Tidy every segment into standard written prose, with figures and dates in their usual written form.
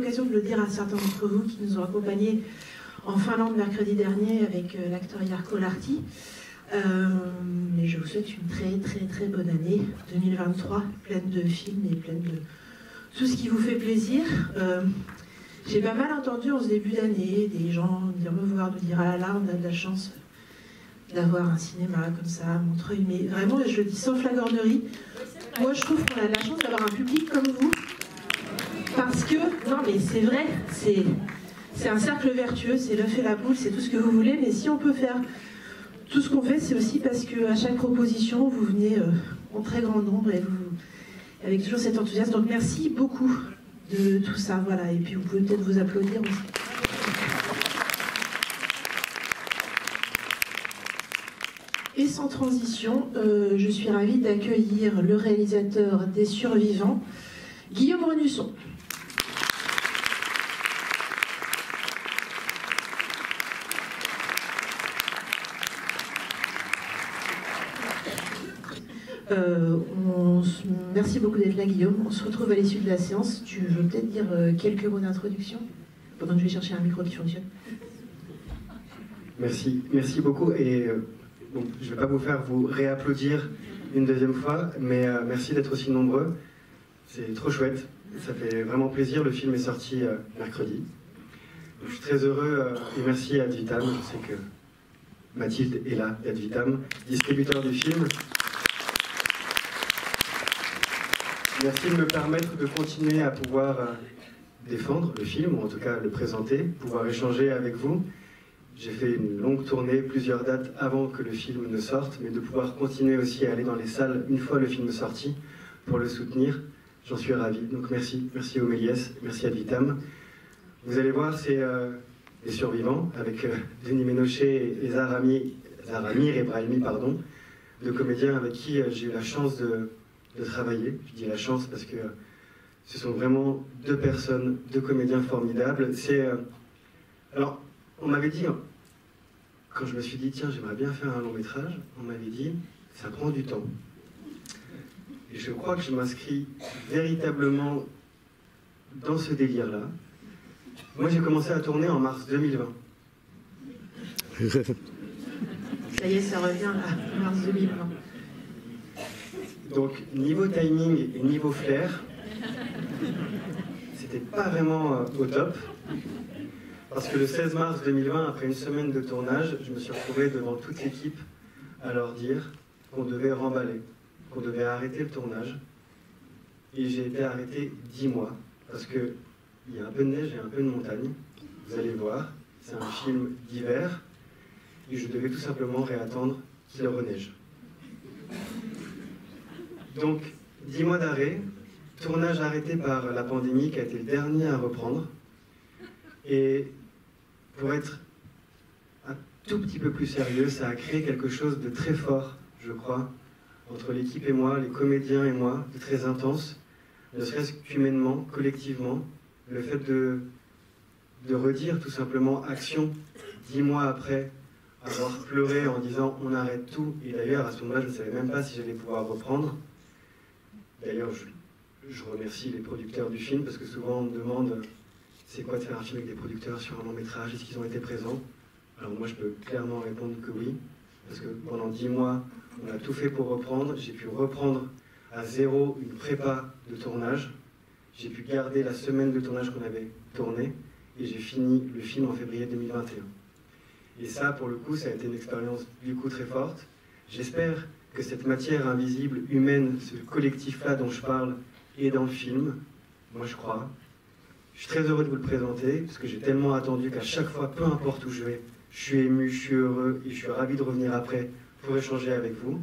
l'occasion de le dire à certains d'entre vous qui nous ont accompagnés en Finlande mercredi dernier avec l'acteur Jarkko Lahti. Mais je vous souhaite une très bonne année 2023, pleine de films et pleine de tout ce qui vous fait plaisir. J'ai pas mal entendu en ce début d'année des gens venir me voir, me dire ah là là, on a de la chance d'avoir un cinéma comme ça à Montreuil, mais vraiment, je le dis sans flagornerie, moi je trouve qu'on a de la chance d'avoir un public comme vous, parce que, non mais c'est vrai, c'est un cercle vertueux, c'est l'œuf et la poule, c'est tout ce que vous voulez, mais si on peut faire tout ce qu'on fait, c'est aussi parce qu'à chaque proposition, vous venez en très grand nombre et vous, avec toujours cet enthousiasme, donc merci beaucoup de tout ça, voilà, et puis vous pouvez peut-être vous applaudir aussi. Et sans transition, je suis ravie d'accueillir le réalisateur des Survivants, Guillaume Renusson. Merci beaucoup d'être là, Guillaume. On se retrouve à l'issue de la séance. Tu veux peut-être dire quelques mots d'introduction pendant que je vais chercher un micro qui fonctionne. Merci beaucoup. Et bon, je ne vais pas vous faire vous réapplaudir une deuxième fois, mais merci d'être aussi nombreux. C'est trop chouette. Ça fait vraiment plaisir. Le film est sorti mercredi. Donc, je suis très heureux et merci à Ad Vitam. Je sais que Mathilde est là, Ad Vitam, distributeur du film. Merci de me permettre de continuer à pouvoir défendre le film, ou en tout cas le présenter, pouvoir échanger avec vous. J'ai fait une longue tournée, plusieurs dates avant que le film ne sorte, mais de pouvoir continuer aussi à aller dans les salles une fois le film sorti pour le soutenir, j'en suis ravi. Donc merci aux Méliès, merci à Ad Vitam. Vous allez voir, c'est Les Survivants, avec Denis Ménochet et Zaramir et Brahimi, deux comédiens avec qui j'ai eu la chance de travailler. Je dis la chance parce que ce sont vraiment deux personnes, deux comédiens formidables. Alors, on m'avait dit, quand je me suis dit, tiens, j'aimerais bien faire un long métrage, on m'avait dit, ça prend du temps. Et je crois que je m'inscris véritablement dans ce délire-là. Moi, j'ai commencé à tourner en mars 2020. Ça y est, ça revient là, mars 2020. Donc, niveau timing et niveau flair, c'était pas vraiment au top. Parce que le 16 mars 2020, après une semaine de tournage, je me suis retrouvé devant toute l'équipe à leur dire qu'on devait remballer, qu'on devait arrêter le tournage. Et j'ai été arrêté 10 mois, parce qu'il y a un peu de neige et un peu de montagne. Vous allez voir, c'est un film d'hiver, et je devais tout simplement réattendre qu'il reneige. Donc, 10 mois d'arrêt, tournage arrêté par la pandémie qui a été le dernier à reprendre. Et pour être un tout petit peu plus sérieux, ça a créé quelque chose de très fort, je crois, entre l'équipe et moi, les comédiens et moi, de très intense, ne serait-ce qu'humainement, collectivement. Le fait de redire tout simplement action 10 mois après avoir pleuré en disant on arrête tout, et d'ailleurs à ce moment-là je ne savais même pas si j'allais pouvoir reprendre. D'ailleurs je remercie les producteurs du film parce que souvent on me demande c'est quoi de faire un film avec des producteurs sur un long métrage, est-ce qu'ils ont été présents? Alors moi je peux clairement répondre que oui, parce que pendant 10 mois on a tout fait pour reprendre, j'ai pu reprendre à zéro une prépa de tournage, j'ai pu garder la semaine de tournage qu'on avait tourné, et j'ai fini le film en février 2021. Et ça, pour le coup, ça a été une expérience du coup très forte. J'espère que cette matière invisible, humaine, ce collectif-là dont je parle, est dans le film. Moi, je crois. Je suis très heureux de vous le présenter, parce que j'ai tellement attendu qu'à chaque fois, peu importe où je vais, je suis ému, je suis heureux, et je suis ravi de revenir après pour échanger avec vous.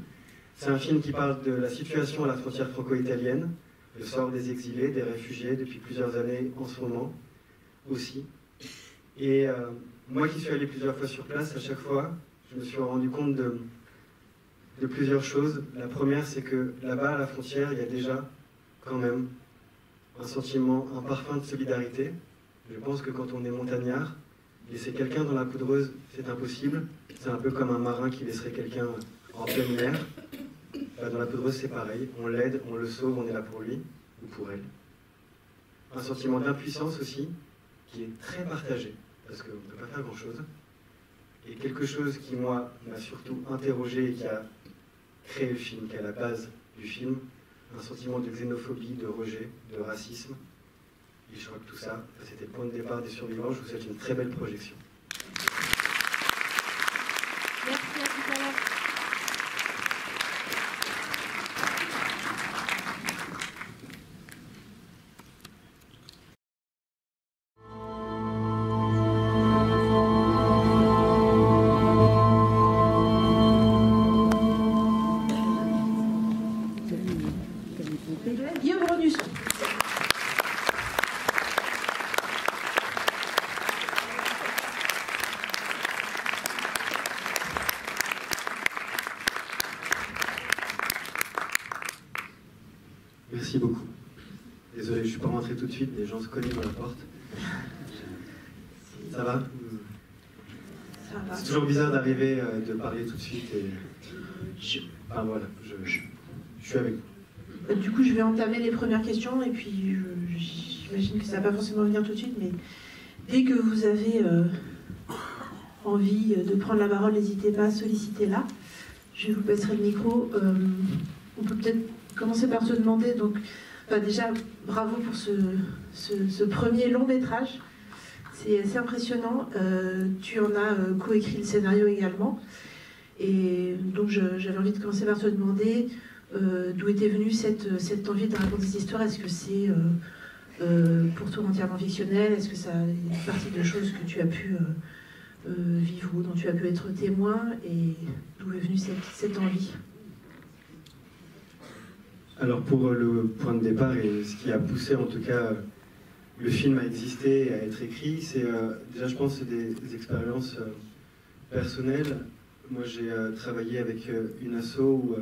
C'est un film qui parle de la situation à la frontière franco-italienne, le sort des exilés, des réfugiés, depuis plusieurs années en ce moment aussi. Et moi qui suis allé plusieurs fois sur place, à chaque fois, je me suis rendu compte de plusieurs choses. La première, c'est que là-bas, à la frontière, il y a déjà, quand même, un sentiment, un parfum de solidarité. Je pense que quand on est montagnard, laisser quelqu'un dans la poudreuse, c'est impossible. C'est un peu comme un marin qui laisserait quelqu'un en pleine mer. Dans la poudreuse, c'est pareil. On l'aide, on le sauve, on est là pour lui, ou pour elle. un sentiment d'impuissance aussi, qui est très partagé, parce qu'on ne peut pas faire grand-chose. Et quelque chose qui, moi, m'a surtout interrogé et qui a créé le film, qui est à la base du film, un sentiment de xénophobie, de rejet, de racisme. Et je crois que tout ça, c'était le point de départ des survivants. Je vous souhaite une très belle projection. Merci, à tout à l'heure. Guillaume Renusson. Merci beaucoup. Désolé, je ne suis pas rentré tout de suite, les gens se cognent dans la porte. Ça va? Ça va. C'est toujours bizarre d'arriver, de parler tout de suite. Et... Enfin voilà, je suis avec vous. Du coup, je vais entamer les premières questions et puis j'imagine que ça ne va pas forcément venir tout de suite, mais dès que vous avez envie de prendre la parole, n'hésitez pas à solliciter là. Je vous passerai le micro. On peut peut-être commencer par se demander, donc déjà bravo pour ce premier long métrage. C'est assez impressionnant. Tu en as coécrit le scénario également. Et donc j'avais envie de commencer par te demander d'où était venue cette envie de raconter cette histoire. Est-ce que c'est pour toi entièrement fictionnel? Est-ce que ça est partie de choses que tu as pu vivre ou dont tu as pu être témoin? Et d'où est venue cette envie? Alors pour le point de départ et ce qui a poussé en tout cas le film à exister et à être écrit, c'est déjà je pense des expériences personnelles. Moi j'ai travaillé avec une asso où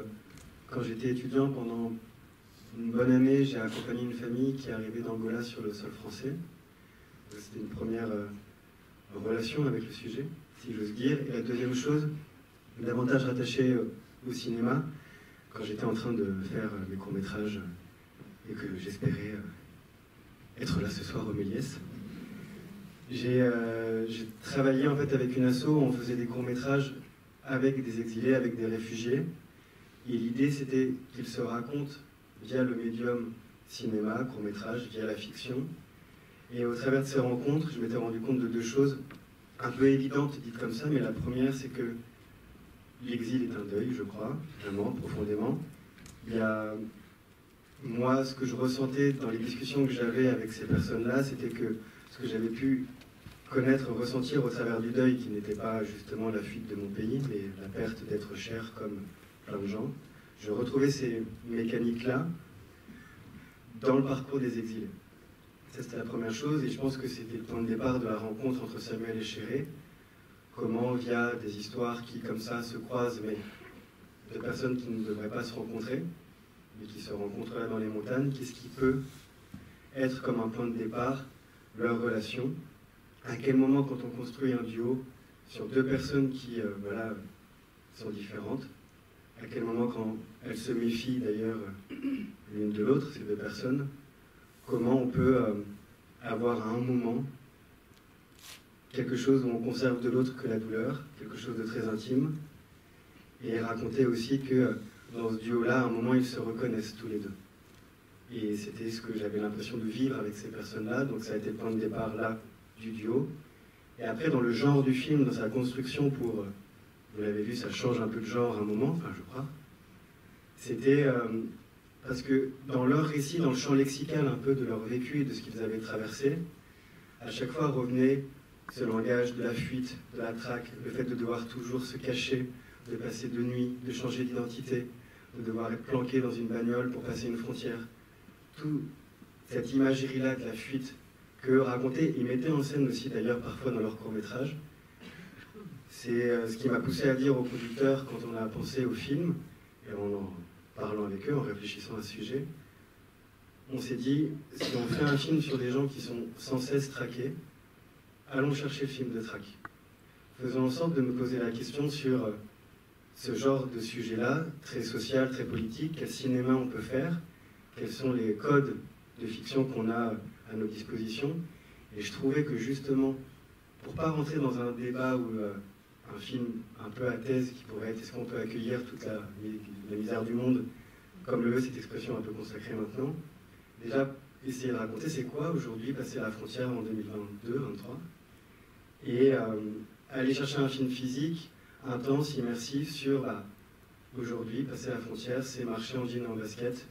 quand j'étais étudiant pendant une bonne année, j'ai accompagné une famille qui est arrivée d'Angola sur le sol français. C'était une première relation avec le sujet, si j'ose dire. Et la deuxième chose, davantage rattachée au cinéma, quand j'étais en train de faire mes courts-métrages et que j'espérais être là ce soir au Méliès, j'ai travaillé en fait avec une asso où on faisait des courts-métrages avec des exilés, avec des réfugiés. Et l'idée, c'était qu'ils se racontent via le médium cinéma, court-métrage, via la fiction. Et au travers de ces rencontres, je m'étais rendu compte de deux choses un peu évidentes dites comme ça, mais la première, c'est que l'exil est un deuil, je crois, vraiment, profondément. Il y a, moi, ce que je ressentais dans les discussions que j'avais avec ces personnes-là, c'était que ce que j'avais pu connaître, ressentir au travers du deuil, qui n'était pas justement la fuite de mon pays, mais la perte d'être cher comme plein de gens, je retrouvais ces mécaniques-là dans le parcours des exilés. Ça, c'était la première chose, et je pense que c'était le point de départ de la rencontre entre Samuel et Chéré. Comment, via des histoires qui, comme ça, se croisent, mais de personnes qui ne devraient pas se rencontrer, mais qui se rencontrent là dans les montagnes, qu'est-ce qui peut être comme un point de départ leur relation? À quel moment, quand on construit un duo sur deux personnes qui voilà, sont différentes, à quel moment, quand elles se méfient d'ailleurs l'une de l'autre, ces deux personnes, comment on peut avoir à un moment quelque chose où on conserve de l'autre que la douleur, quelque chose de très intime, et raconter aussi que dans ce duo-là, à un moment, ils se reconnaissent tous les deux. Et c'était ce que j'avais l'impression de vivre avec ces personnes-là, donc ça a été le point de départ là du duo. Et après, dans le genre du film, dans sa construction, pour, vous l'avez vu, ça change un peu de genre à un moment, enfin je crois, c'était parce que dans leur récit, dans le champ lexical un peu de leur vécu et de ce qu'ils avaient traversé, à chaque fois revenait ce langage de la fuite, de la traque, le fait de devoir toujours se cacher, de passer de nuit, de changer d'identité, de devoir être planqué dans une bagnole pour passer une frontière. Tout cette imagerie-là de la fuite que racontaient et mettaient en scène aussi d'ailleurs parfois dans leurs courts-métrages, c'est ce qui m'a poussé à dire aux producteurs quand on a pensé au film, et en parlant avec eux, en réfléchissant à ce sujet, on s'est dit, si on fait un film sur des gens qui sont sans cesse traqués, allons chercher le film de traque. Faisons en sorte de me poser la question sur ce genre de sujet-là, très social, très politique, quel cinéma on peut faire, quels sont les codes de fiction qu'on a à notre disposition. Et je trouvais que justement, pour ne pas rentrer dans un débat où un film un peu à thèse qui pourrait être est-ce qu'on peut accueillir toute la misère du monde, comme le veut cette expression un peu consacrée maintenant, déjà essayer de raconter c'est quoi aujourd'hui passer la frontière en 2022-2023 et aller chercher un film physique intense, immersif sur aujourd'hui passer la frontière, c'est marcher en jean et en basket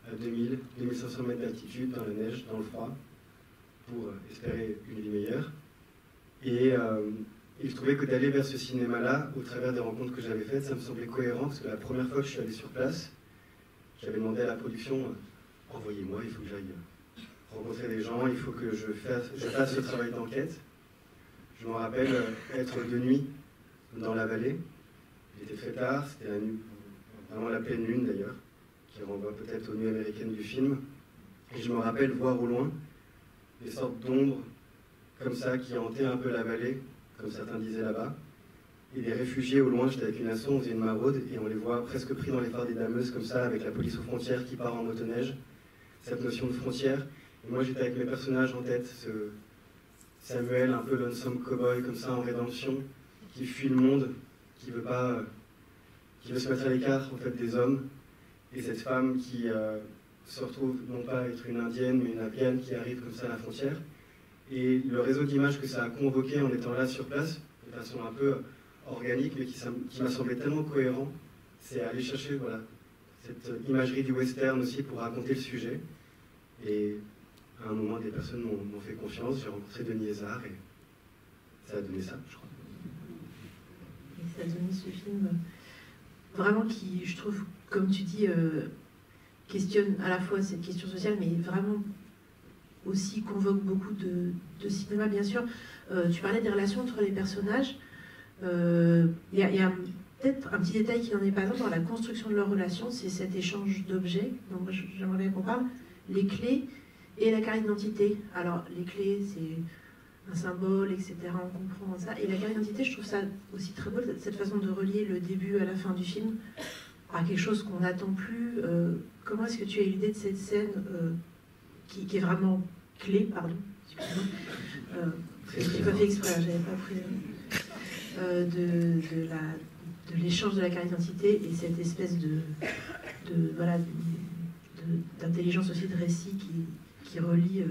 à 2000-2500 mètres d'altitude dans la neige, dans le froid, pour espérer une vie meilleure. Et je trouvais que d'aller vers ce cinéma-là, au travers des rencontres que j'avais faites, ça me semblait cohérent, parce que la première fois que je suis allé sur place, j'avais demandé à la production, envoyez-moi, il faut que j'aille rencontrer des gens, il faut que je fasse ce travail d'enquête. Je me rappelle être de nuit dans la vallée, il était très tard, c'était la nuit, vraiment la pleine lune d'ailleurs, qui renvoie peut-être aux nuits américaines du film, et je me rappelle voir au loin des sortes d'ombres comme ça qui hantaient un peu la vallée, comme certains disaient là-bas, et des réfugiés au loin. J'étais avec une asso, on faisait une maraude et on les voit presque pris dans les phares des dameuses comme ça, avec la police aux frontières qui part en motoneige, cette notion de frontière. Et moi j'étais avec mes personnages en tête, ce Samuel un peu lonesome cowboy comme ça en rédemption, qui fuit le monde, qui veut se mettre à l'écart en fait des hommes, et cette femme qui se retrouve non pas être une indienne mais une afghane qui arrive comme ça à la frontière. Et le réseau d'images que ça a convoqué en étant là sur place, de façon un peu organique, mais qui m'a semblé tellement cohérent, c'est aller chercher cette imagerie du western aussi pour raconter le sujet. Et à un moment, des personnes m'ont fait confiance, j'ai rencontré Denis Ezard et ça a donné ça, je crois. Et ça a donné ce film vraiment qui, je trouve, comme tu dis, questionne à la fois cette question sociale, mais vraiment aussi convoque beaucoup de cinéma, bien sûr. Tu parlais des relations entre les personnages. Il y a peut-être un petit détail qui n'en est pas un dans la construction de leurs relations, c'est cet échange d'objets. Donc moi, j'aimerais bien qu'on parle. Les clés et la carte d'identité. Alors, les clés, c'est un symbole, etc. On comprend ça. Et la carte d'identité, je trouve ça aussi très beau, cette façon de relier le début à la fin du film à quelque chose qu'on n'attend plus. Comment est-ce que tu as eu l'idée de cette scène qui est vraiment clé, pardon, excusez-moi. Je n'ai pas fait exprès, j'avais pas pris de l'échange de la carte d'identité et cette espèce d'intelligence aussi de récit qui relie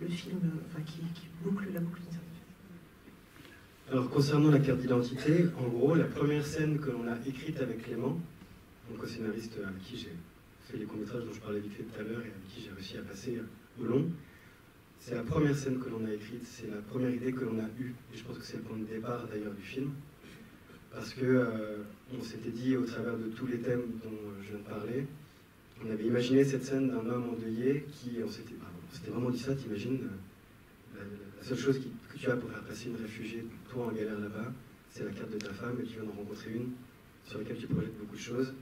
le film, enfin qui boucle la boucle d'une certaine façon. Alors concernant la carte d'identité, en gros, la première scène que l'on a écrite avec Clément, mon co-scénariste avec qui j'ai fait les courts-métrages dont je parlais vite fait tout à l'heure et avec qui j'ai réussi à passer au long, c'est la première scène que l'on a écrite, c'est la première idée que l'on a eue, et je pense que c'est le point de départ d'ailleurs du film, parce que on s'était dit au travers de tous les thèmes dont je viens de parler, on avait imaginé cette scène d'un homme endeuillé on s'était vraiment dit ça, t'imagines, la seule chose que tu as pour faire passer une réfugiée, toi en galère là-bas, c'est la carte de ta femme, et tu viens d'en rencontrer une sur laquelle tu projettes beaucoup de choses,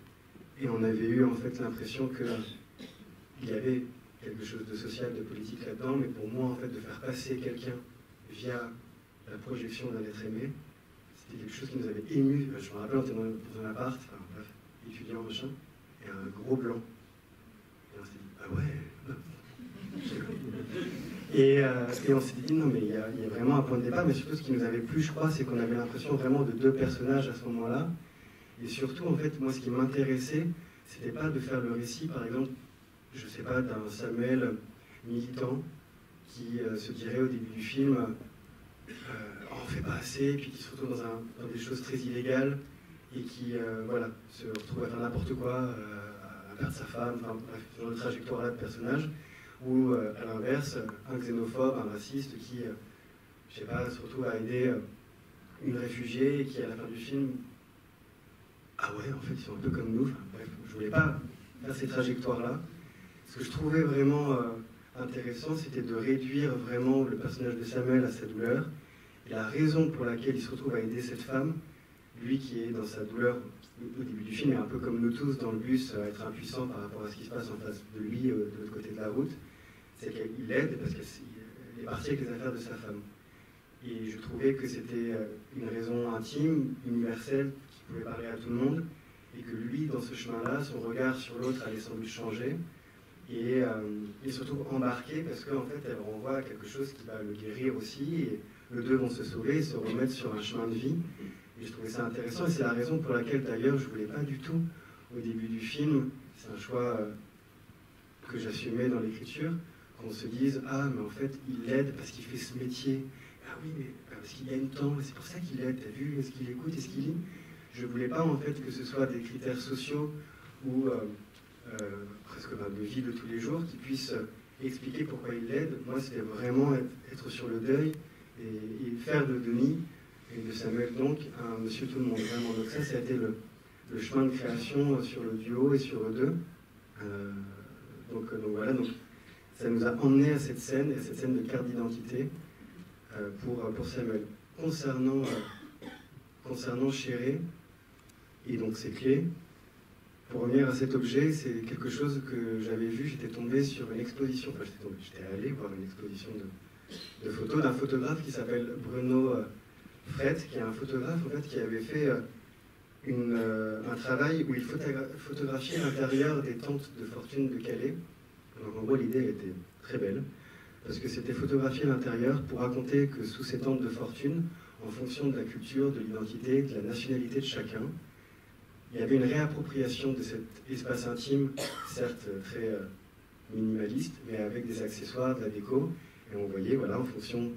et on avait eu en fait l'impression qu'il y avait quelque chose de social, de politique là-dedans, mais pour moi, en fait, de faire passer quelqu'un via la projection d'un être aimé, c'était quelque chose qui nous avait ému. Je me rappelle, on était dans un appart, enfin bref, étudiant, machin, et un gros blanc. Et on s'est dit, ah ouais. Et on s'est dit, non, mais il y a vraiment un point de départ, mais surtout, ce qui nous avait plu, je crois, c'est qu'on avait l'impression vraiment de deux personnages à ce moment-là. Et surtout, en fait, moi, ce qui m'intéressait, c'était pas de faire le récit, par exemple, je ne sais pas, d'un Samuel militant qui se dirait au début du film on ne fait pas assez, puis qui se retrouve dans des choses très illégales et qui se retrouve à faire n'importe quoi, à perdre sa femme, enfin bref, dans le trajectoire-là de personnage, ou à l'inverse, un xénophobe, un raciste qui, je ne sais pas, se retrouve à aider une réfugiée et qui, à la fin du film, ah ouais, en fait, ils sont un peu comme nous, enfin, bref, je ne voulais pas faire ces trajectoires-là. Ce que je trouvais vraiment intéressant, c'était de réduire vraiment le personnage de Samuel à sa douleur. Et la raison pour laquelle il se retrouve à aider cette femme, lui qui est dans sa douleur au début du film, est un peu comme nous tous dans le bus, à être impuissant par rapport à ce qui se passe en face de lui, de l'autre côté de la route, c'est qu'il l'aide parce qu'elle est partie avec les affaires de sa femme. Et je trouvais que c'était une raison intime, universelle, qui pouvait parler à tout le monde, et que lui, dans ce chemin-là, son regard sur l'autre allait sans doute changer. et surtout embarquée parce qu'en fait elle renvoie à quelque chose qui va le guérir aussi, et les deux vont se sauver et se remettre sur un chemin de vie. Et je trouvais ça intéressant, et c'est la raison pour laquelle d'ailleurs je voulais pas du tout au début du film, c'est un choix que j'assumais dans l'écriture, qu'on se dise ah mais en fait il l'aide parce qu'il fait ce métier, ah oui mais parce qu'il gagne tant, c'est pour ça qu'il l'aide, t'as vu, est-ce qu'il écoute, est-ce qu'il lit. Je voulais pas en fait que ce soit des critères sociaux ou presque de vie de tous les jours qui puissent expliquer pourquoi il l'aide. Moi c'était vraiment être sur le deuil et faire de Denis et de Samuel donc un monsieur tout le monde vraiment. Donc ça a été le chemin de création sur le duo et sur eux deux. Donc voilà, donc ça nous a emmené à cette scène de carte d'identité pour Samuel. Concernant Chéré, et donc ses clés, pour revenir à cet objet, c'est quelque chose que j'avais vu, j'étais tombé sur une exposition, enfin j'étais allé voir une exposition de photos d'un photographe qui s'appelle Bruno Fret, qui est un photographe en fait, qui avait fait un travail où il photographiait l'intérieur des tentes de fortune de Calais. Donc en gros l'idée était très belle, parce que c'était photographier l'intérieur pour raconter que sous ces tentes de fortune, en fonction de la culture, de l'identité, de la nationalité de chacun, il y avait une réappropriation de cet espace intime, certes très minimaliste, mais avec des accessoires, de la déco, et on voyait, voilà, en fonction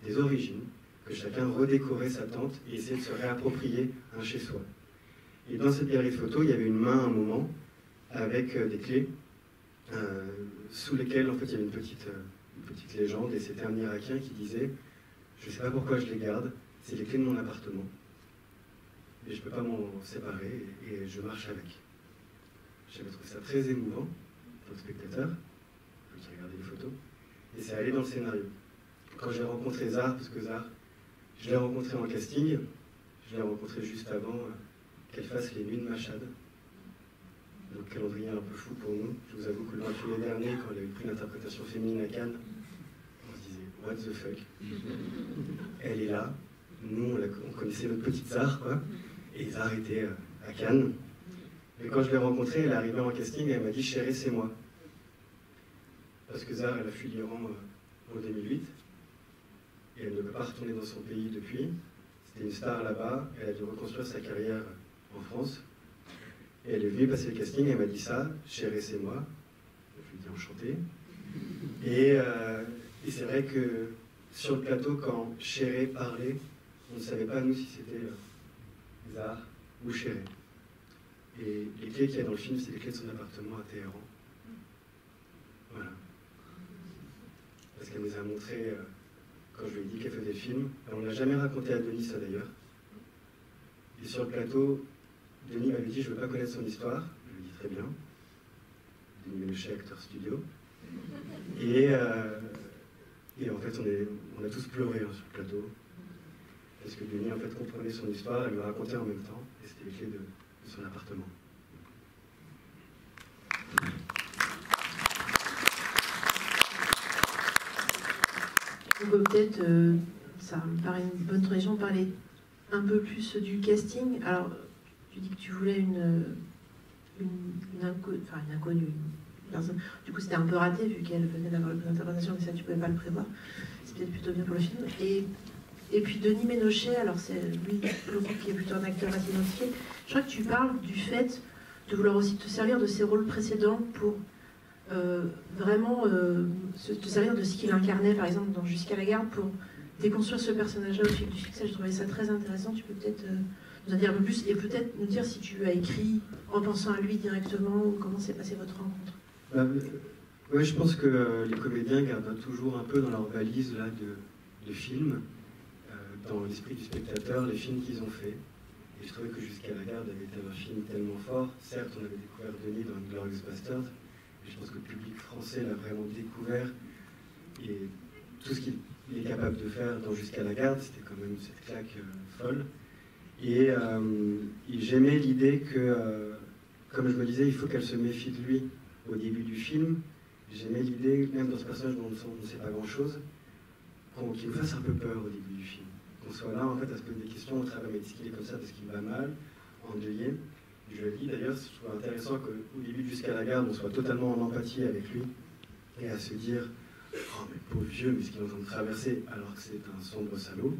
des origines, que chacun redécorait sa tente et essayait de se réapproprier un chez-soi. Et dans cette galerie de photos, il y avait une main à un moment, avec des clés, sous lesquelles, en fait, il y avait une petite légende, et c'était un Irakien qui disait « Je ne sais pas pourquoi je les garde, c'est les clés de mon appartement. » Et je ne peux pas m'en séparer, et je marche avec. J'avais trouvé ça très émouvant, pour le spectateur, qui regardait les photos, et c'est allé dans le scénario. Quand j'ai rencontré Zar, parce que Zar, je l'ai rencontré en casting, je l'ai rencontré juste avant qu'elle fasse les nuits de Machad. Donc calendrier un peu fou pour nous. Je vous avoue que le 28 mai dernier, quand elle avait pris l'interprétation féminine à Cannes, on se disait « What the fuck ?» Elle est là, nous on connaissait notre petite Zar, quoi. Et Zar était à Cannes. Et quand je l'ai rencontrée, elle est arrivée en casting et elle m'a dit « Chérie, c'est moi ». Parce que Zar, elle a fui l'Iran en 2008. Et elle ne peut pas retourner dans son pays depuis. C'était une star là-bas. Elle a dû reconstruire sa carrière en France. Et elle est venue passer le casting et elle m'a dit ça « Chérie, c'est moi ». Je lui ai dit « Enchanté ». Et c'est vrai que sur le plateau, quand Chérie parlait, on ne savait pas, nous, si c'était Zar ou Chérie. Et les clés qu'il y a dans le film, c'est les clés de son appartement à Téhéran. Voilà. Parce qu'elle nous a montré, quand je lui ai dit qu'elle faisait le film, on ne l'a jamais raconté à Denis, ça d'ailleurs. Et sur le plateau, Denis m'avait dit « Je ne veux pas connaître son histoire ». Je lui ai dit « Très bien ». Denis Ménochet, acteur studio. Et en fait, on a tous pleuré sur le plateau. Parce que Denis, en fait, comprenait son histoire, elle me racontait en même temps, et c'était les clés de son appartement. Donc peut-être, ça me paraît une bonne transition de parler un peu plus du casting. Alors, tu dis que tu voulais une inconnue, une personne. Du coup, c'était un peu raté, vu qu'elle venait d'avoir une interprétation, mais ça, tu ne pouvais pas le prévoir. C'est peut-être plutôt bien pour le film. Et puis Denis Ménochet, alors c'est lui, qui est plutôt un acteur assez identifié. Je crois que tu parles du fait de vouloir aussi te servir de ses rôles précédents pour vraiment te servir de ce qu'il incarnait, par exemple, dans Jusqu'à la garde, pour déconstruire ce personnage-là au fil du film. Je trouvais ça très intéressant. Tu peux peut-être nous en dire un peu plus et peut-être nous dire si tu as écrit en pensant à lui directement ou comment s'est passée votre rencontre. Oui, je pense que les comédiens gardent toujours un peu dans leur valise là, de films, dans l'esprit du spectateur, les films qu'ils ont faits. Et je trouvais que Jusqu'à la garde avait été un film tellement fort. Certes, on avait découvert Denis dans Inglourious Basterds, mais je pense que le public français l'a vraiment découvert. Et tout ce qu'il est capable de faire dans Jusqu'à la garde, c'était quand même cette claque folle. Et j'aimais l'idée que, comme je me disais, il faut qu'elle se méfie de lui au début du film. J'aimais l'idée, même dans ce personnage dont on ne sait pas grand-chose, qu'il nous fasse un peu peur au début du film. Qu'on soit là, en fait, à se poser des questions au travers, mais est-ce qu'il est comme ça parce qu'il va mal, endeuillé. Je le dis d'ailleurs, je trouve intéressant qu'au début de Jusqu'à la garde, on soit totalement en empathie avec lui et à se dire oh mais pauvre vieux, mais ce qu'il est en train de traverser alors que c'est un sombre salaud.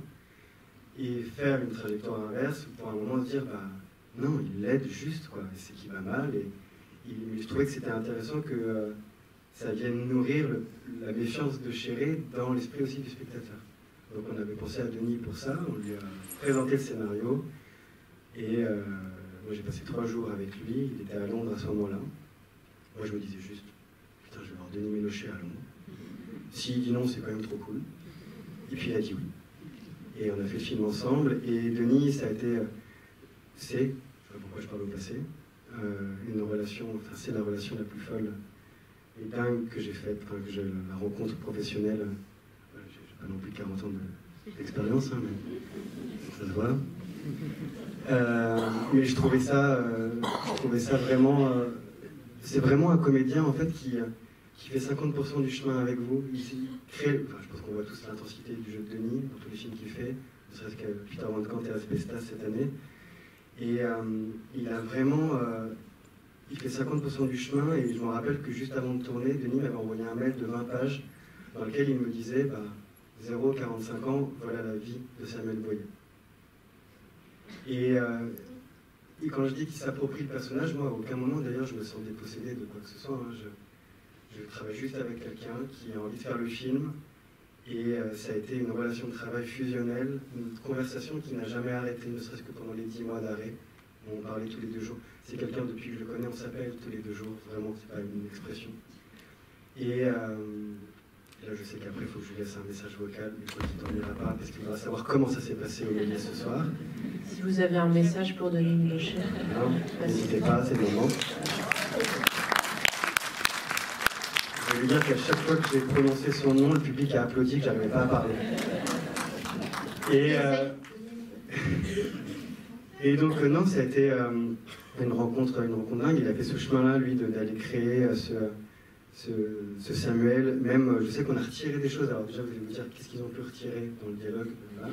Et faire une trajectoire inverse pour un moment se dire bah non, il l'aide juste, quoi, c'est qu'il va mal. Et je trouvais que c'était intéressant que ça vienne nourrir la méfiance de Chéré dans l'esprit aussi du spectateur. Donc on avait pensé à Denis pour ça, on lui a présenté le scénario, et moi j'ai passé 3 jours avec lui, il était à Londres à ce moment-là. Moi je me disais juste, putain je vais voir Denis Ménochet à Londres. S'il dit non, c'est quand même trop cool. Et puis il a dit oui. Et on a fait le film ensemble, et Denis, ça a été, je sais pas pourquoi je parle au passé, une relation, enfin c'est la relation la plus folle et dingue que j'ai faite, enfin que j'ai la rencontre professionnelle, j'ai pas non plus 40 ans d'expérience, hein, mais ça se voit. Mais je trouvais ça vraiment, c'est vraiment un comédien en fait qui fait 50% du chemin avec vous. Il crée, enfin, je pense qu'on voit tous l'intensité du jeu de Denis dans tous les films qu'il fait, ne serait-ce qu'à Peter Van Kant et Asbestas cette année. Et il a vraiment, il fait 50% du chemin, et je me rappelle que juste avant de tourner, Denis m'avait envoyé un mail de 20 pages dans lequel il me disait 0-45 ans, voilà la vie de Samuel Boyer. Et quand je dis qu'il s'approprie le personnage, moi à aucun moment d'ailleurs je me sens dépossédé de quoi que ce soit, hein. Je travaille juste avec quelqu'un qui a envie de faire le film, et ça a été une relation de travail fusionnelle, une conversation qui n'a jamais arrêté, ne serait-ce que pendant les 10 mois d'arrêt. On parlait tous les 2 jours. C'est quelqu'un, depuis que je le connais, on s'appelle tous les 2 jours, vraiment, c'est pas une expression. Et là, je sais qu'après, il faut que je lui laisse un message vocal, mais je crois qu'il ne dormira pas, parce qu'il va savoir comment ça s'est passé au milieu ce soir. Si vous avez un message pour Denis Ménochet, n'hésitez pas, c'est le moment. Je veux dire qu'à chaque fois que j'ai prononcé son nom, le public a applaudi, que j'arrivais pas à parler. Et donc non, ça a été une rencontre dingue. Il a fait ce chemin-là, lui, d'aller créer ce Samuel. Même, je sais qu'on a retiré des choses. Alors déjà, vous allez vous dire, qu'est-ce qu'ils ont pu retirer dans le dialogue, là.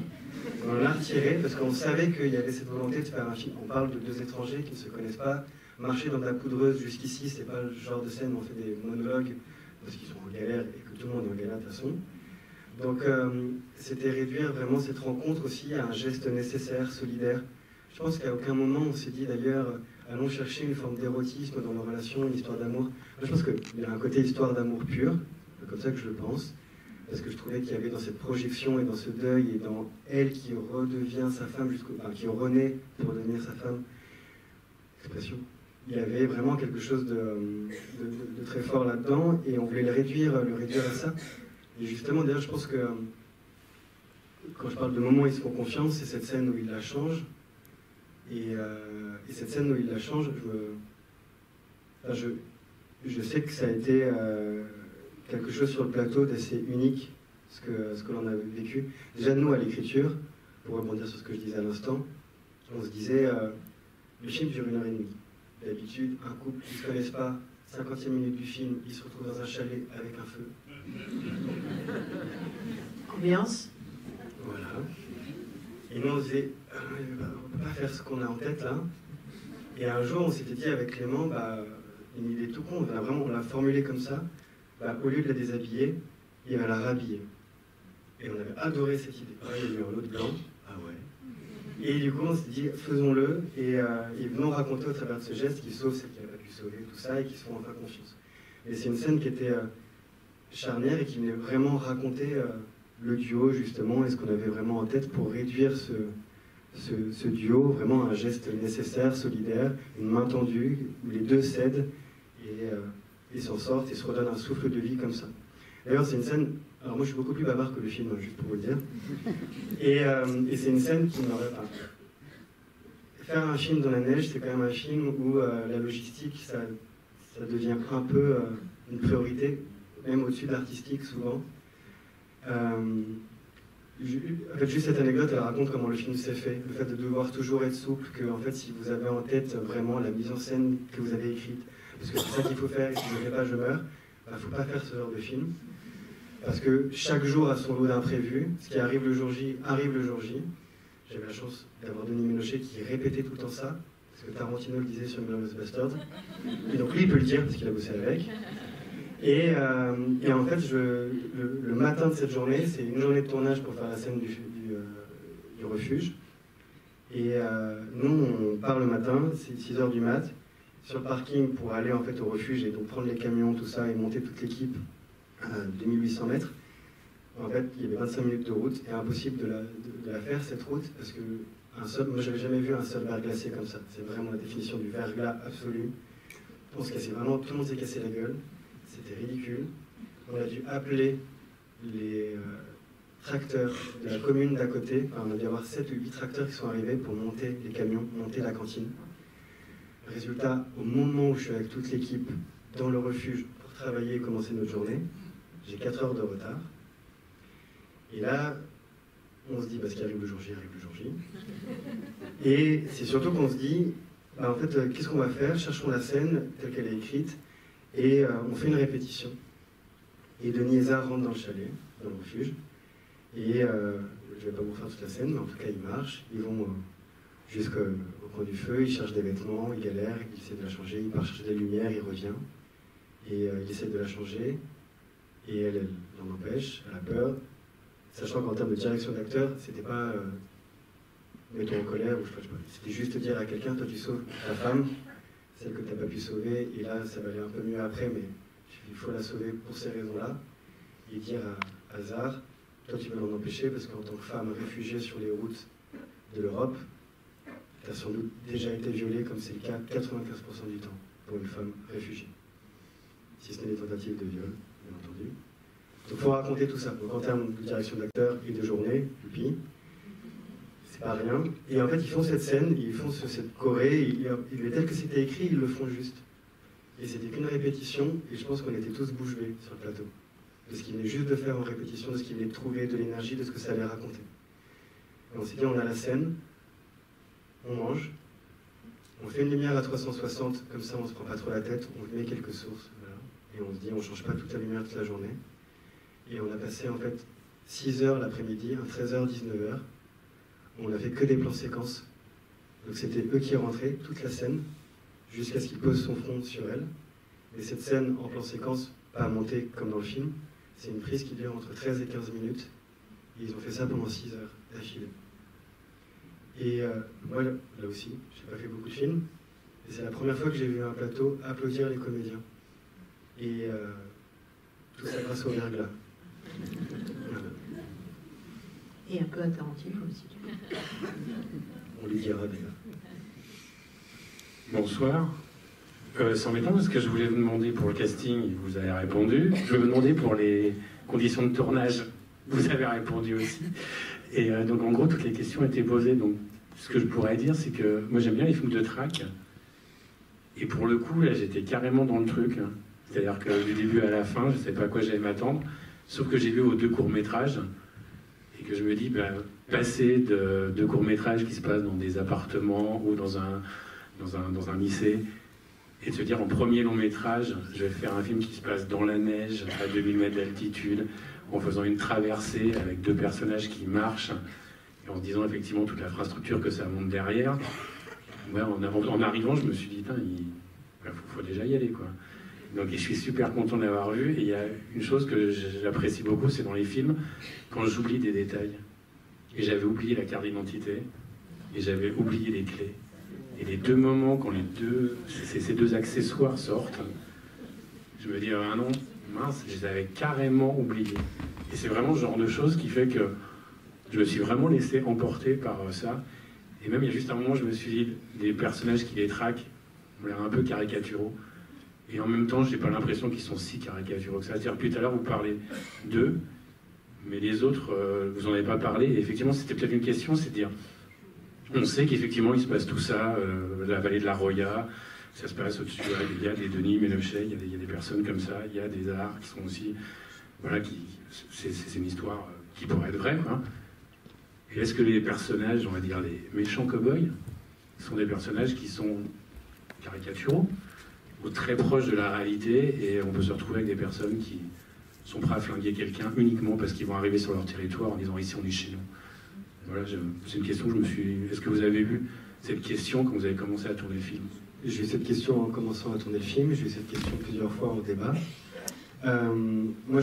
On l'a retiré parce qu'on savait qu'il y avait cette volonté de faire un film. On parle de 2 étrangers qui ne se connaissent pas. Marcher dans de la poudreuse jusqu'ici, c'est pas le genre de scène où on fait des monologues parce qu'ils sont en galère et que tout le monde est en galère de toute façon. Donc c'était réduire vraiment cette rencontre aussi à un geste nécessaire, solidaire. Je pense qu'à aucun moment on s'est dit d'ailleurs allons chercher une forme d'érotisme dans nos relations, une histoire d'amour. Moi, je pense qu'il y a un côté histoire d'amour pur, c'est comme ça que je le pense, parce que je trouvais qu'il y avait dans cette projection et dans ce deuil et dans elle qui redevient sa femme, qui renaît pour devenir sa femme, expression. Il y avait vraiment quelque chose de très fort là-dedans, et on voulait le réduire à ça. Et justement, d'ailleurs, je pense que quand je parle de moments où ils se font confiance, c'est cette scène où il la change. Et cette scène où il la change, je sais que ça a été quelque chose sur le plateau d'assez unique, ce que l'on a vécu. Déjà, nous, à l'écriture, pour rebondir sur ce que je disais à l'instant, on se disait, le film dure 1h30. D'habitude, un couple qui ne se connaissent pas, 50e minute du film, ils se retrouvent dans un chalet avec un feu. Ambiance. Voilà. Et nous, on disait, on ne peut pas faire ce qu'on a en tête là. Et un jour, on s'était dit avec Clément, une idée tout con, on l'a formulée comme ça, au lieu de la déshabiller, il va la rhabiller. Et on avait adoré cette idée. Il y a eu un lot de blanc. Ah ouais. Et du coup, on s'est dit, faisons-le, et venons raconter au travers de ce geste qui sauve celle qui n'a pas pu sauver, tout ça, et qui se font enfin confiance. Et c'est une scène qui était charnière et qui venait vraiment raconter le duo, justement, et ce qu'on avait vraiment en tête pour réduire ce duo, vraiment un geste nécessaire, solidaire, une main tendue, où les deux cèdent et s'en sortent et se redonnent un souffle de vie comme ça. D'ailleurs, c'est une scène... Alors moi, je suis beaucoup plus bavard que le film, juste pour vous le dire. Et c'est une scène qui m'aurait... Faire un film dans la neige, c'est quand même un film où la logistique, ça devient un peu une priorité, même au-dessus de l'artistique, souvent. En fait, juste cette anecdote, elle raconte comment le film s'est fait. Le fait de devoir toujours être souple, que en fait, si vous avez en tête vraiment la mise en scène que vous avez écrite, parce que c'est ça qu'il faut faire, et si je ne le fais pas, je meurs, il ne faut pas faire ce genre de film. Parce que chaque jour a son lot d'imprévus. Ce qui arrive le jour J, arrive le jour J. J'avais la chance d'avoir Denis Ménochet qui répétait tout le temps ça. parce que Tarantino le disait sur Inglourious Basterds. Et donc lui, il peut le dire parce qu'il a bossé avec. Et en fait, le matin de cette journée, c'est une journée de tournage pour faire la scène du refuge. Et nous, on part le matin, c'est 6h du mat, sur le parking pour aller en fait au refuge et donc prendre les camions, tout ça, et monter toute l'équipe de 1800 mètres. En fait, il y avait 25 minutes de route et impossible de la faire, cette route, parce que moi, j'avais jamais vu un sol verglacé comme ça. C'est vraiment la définition du verglas absolu. On se cassait vraiment, tout le monde s'est cassé la gueule. C'était ridicule. On a dû appeler les tracteurs de la commune d'à côté. Enfin, on a dû avoir 7 ou 8 tracteurs qui sont arrivés pour monter les camions, monter la cantine. Résultat, au moment où je suis avec toute l'équipe dans le refuge pour travailler et commencer notre journée, j'ai 4 heures de retard. Et là, on se dit, ce qui arrive le jour J, arrive le jour J. Et c'est surtout qu'on se dit, en fait, qu'est-ce qu'on va faire? Cherchons la scène telle qu'elle est écrite, et on fait une répétition. Et Denis Hézard rentre dans le chalet, dans le refuge, et je ne vais pas vous faire toute la scène, mais en tout cas, ils marchent, ils vont jusqu'au coin du feu, ils cherchent des vêtements, ils galèrent, ils essaient de la changer, il part chercher des lumières, il revient, et il essaie de la changer, et elle l'en empêche, elle a peur, sachant qu'en termes de direction d'acteur, c'était pas mettons en colère, ou je sais pas, c'était juste dire à quelqu'un, toi tu sauves ta femme, celle que tu n'as pas pu sauver, et là ça va aller un peu mieux après, mais il faut la sauver pour ces raisons-là, et dire à Hazard, toi tu veux l'en empêcher parce qu'en tant que femme réfugiée sur les routes de l'Europe, tu as sans doute déjà été violée, comme c'est le cas 95% du temps pour une femme réfugiée. Si ce n'est des tentatives de viol, bien entendu. Donc il faut raconter tout ça. Donc en termes de direction d'acteur et de journée, youpi, c'est pas rien. Et en fait, ils font cette scène, ils font cette choré, tel que c'était écrit, ils le font juste. Et c'était qu'une répétition, et je pense qu'on était tous bouche bée sur le plateau. De ce qu'ils venaient juste de faire en répétition, de ce qu'ils venaient de trouver, de l'énergie, de ce que ça allait raconter. Et on s'est dit, on a la scène, on mange, on fait une lumière à 360, comme ça on se prend pas trop la tête, on met quelques sources, voilà. Et on se dit, on change pas toute la lumière toute la journée. Et on a passé en fait 6 heures l'après-midi, 13h, 19h. On a fait que des plans séquences. Donc c'était eux qui rentraient, toute la scène, jusqu'à ce qu'il pose son front sur elle. Et cette scène en plan séquence, pas montée comme dans le film, c'est une prise qui dure entre 13 et 15 minutes. Et ils ont fait ça pendant 6 heures d'affilée. Et moi, là aussi, j'ai pas fait beaucoup de films. Et c'est la première fois que j'ai vu un plateau applaudir les comédiens. Et tout ça grâce au verglas. Voilà. Et un peu à Tarantino aussi. On lui dira déjà. Bonsoir. C'est embêtant parce que je voulais vous demander pour le casting, vous avez répondu. Je voulais vous demander pour les conditions de tournage, vous avez répondu aussi. Et donc en gros, toutes les questions étaient posées. Donc ce que je pourrais dire, c'est que moi j'aime bien les films de track. Et pour le coup, là j'étais carrément dans le truc. C'est-à-dire que du début à la fin, je ne savais pas à quoi j'allais m'attendre. Sauf que j'ai vu vos 2 courts-métrages. Et que je me dis, passer de 2 courts-métrages qui se passent dans des appartements ou dans un lycée, et de se dire en premier long-métrage, je vais faire un film qui se passe dans la neige, à 2000 mètres d'altitude, en faisant une traversée avec 2 personnages qui marchent, et en se disant effectivement toute l'infrastructure que ça monte derrière. Ouais, en arrivant, je me suis dit, il faut déjà y aller, quoi. Donc je suis super content de l'avoir vu, et il y a une chose que j'apprécie beaucoup, c'est dans les films, quand j'oublie des détails. Et j'avais oublié la carte d'identité, et j'avais oublié les clés. Et les 2 moments, quand ces 2 accessoires sortent, je me dis, ah non, mince, je les avais carrément oubliés. Et c'est vraiment ce genre de choses qui fait que je me suis vraiment laissé emporter par ça. Et même, il y a juste un moment, je me suis dit, des personnages qui les traquent ont l'air un peu caricaturaux. Et en même temps, je n'ai pas l'impression qu'ils sont si caricaturaux que ça. C'est-à-dire, tout à l'heure, vous parlez d'eux, mais les autres, vous n'en avez pas parlé. Et effectivement, c'était peut-être une question, c'est de dire, on sait qu'effectivement, il se passe tout ça, la vallée de la Roya, ça se passe au-dessus, il y a des Denis Ménochet, il y a des personnes comme ça, il y a des arts qui sont aussi... Voilà, c'est une histoire qui pourrait être vraie, hein. Et est-ce que les personnages, on va dire les méchants cow-boys, sont des personnages qui sont caricaturaux ou très proches de la réalité, et on peut se retrouver avec des personnes qui sont prêts à flinguer quelqu'un uniquement parce qu'ils vont arriver sur leur territoire en disant ici on est chez nous. Voilà, c'est une question que je me suis... Est-ce que vous avez vu cette question quand vous avez commencé à tourner le film? J'ai eu cette question en commençant à tourner le film, j'ai eu cette question plusieurs fois en débat. Moi,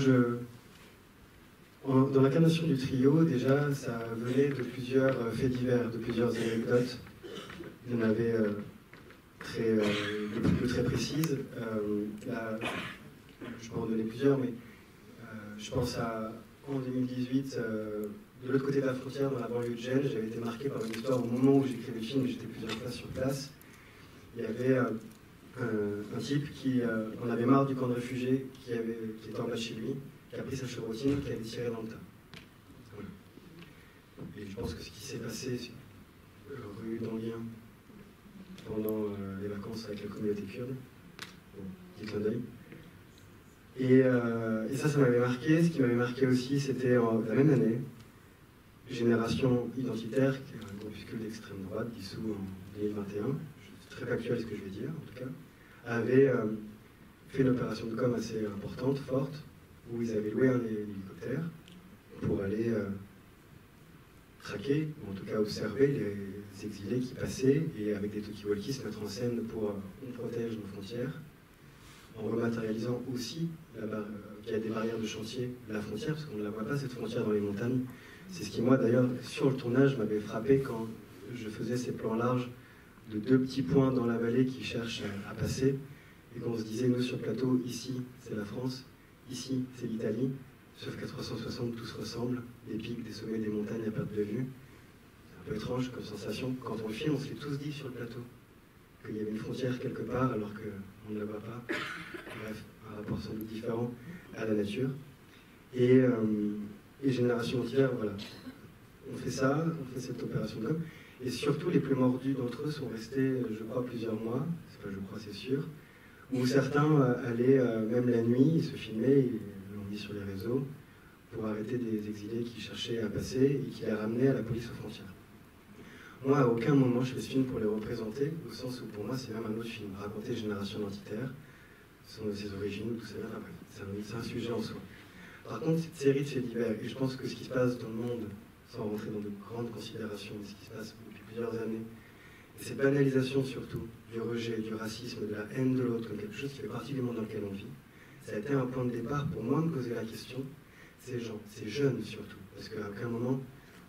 dans l'incarnation du trio, déjà, ça venait de plusieurs faits divers, de plusieurs anecdotes. Il y en avait de très précises. Je peux en donner plusieurs, mais je pense en 2018, de l'autre côté de la frontière, dans la banlieue de Gênes, j'avais été marqué par une histoire au moment où j'écrivais le film, j'étais plusieurs fois sur place. Il y avait un type qui en avait marre du camp de réfugiés qui était en bas de chez lui, qui a pris sa chevrotine, qui a été tiré dans le tas. Voilà. Et je pense que ce qui s'est passé rue d'Anguien pendant les vacances avec la communauté kurde, bon, petit clin d'œil. Et ça m'avait marqué. Ce qui m'avait marqué aussi, c'était la même année, Génération Identitaire, qui est un groupuscule d'extrême droite, dissous en 2021, c'est très factuel ce que je vais dire en tout cas, avait fait une opération de com assez importante, forte, où ils avaient loué un hélicoptère pour aller traquer, ou en tout cas observer les exilés qui passaient, et avec des talkie-walkies se mettre en scène pour on protège nos frontières, en rematérialisant aussi, via des barrières de chantier, la frontière, parce qu'on ne la voit pas cette frontière dans les montagnes. C'est ce qui, moi d'ailleurs, sur le tournage, m'avait frappé quand je faisais ces plans larges de 2 petits points dans la vallée qui cherchent à passer, et qu'on se disait, nous sur le plateau, ici c'est la France, ici c'est l'Italie, sauf qu'à 360 tout se ressemble, des pics, des sommets, des montagnes à perte de vue. C'est un peu étrange comme sensation. Quand on le filme, on se l'est tous dit sur le plateau, qu'il y avait une frontière quelque part alors qu'on ne la voit pas. Bref, un rapport sans doute différent à la nature. Et Génération Entière, voilà. On fait ça, on fait cette opération de com. Et surtout, les plus mordus d'entre eux sont restés, je crois, plusieurs mois, c'est pas je crois, c'est sûr, où certains allaient, même la nuit, ils se filmaient, ils l'ont mis sur les réseaux, pour arrêter des exilés qui cherchaient à passer et qui les ramenaient à la police aux frontières. Moi, à aucun moment, je fais ce film pour les représenter, au sens où, pour moi, c'est même un autre film, raconter Génération Identitaire, ses origines, tout ça, c'est un sujet en soi. Par contre, cette série de faits divers, et je pense que ce qui se passe dans le monde, sans rentrer dans de grandes considérations, mais ce qui se passe depuis plusieurs années, et cette banalisation surtout du rejet, du racisme, de la haine de l'autre, comme quelque chose qui fait partie du monde dans lequel on vit, ça a été un point de départ pour moi de me poser la question, ces gens, ces jeunes surtout, parce qu'à aucun moment,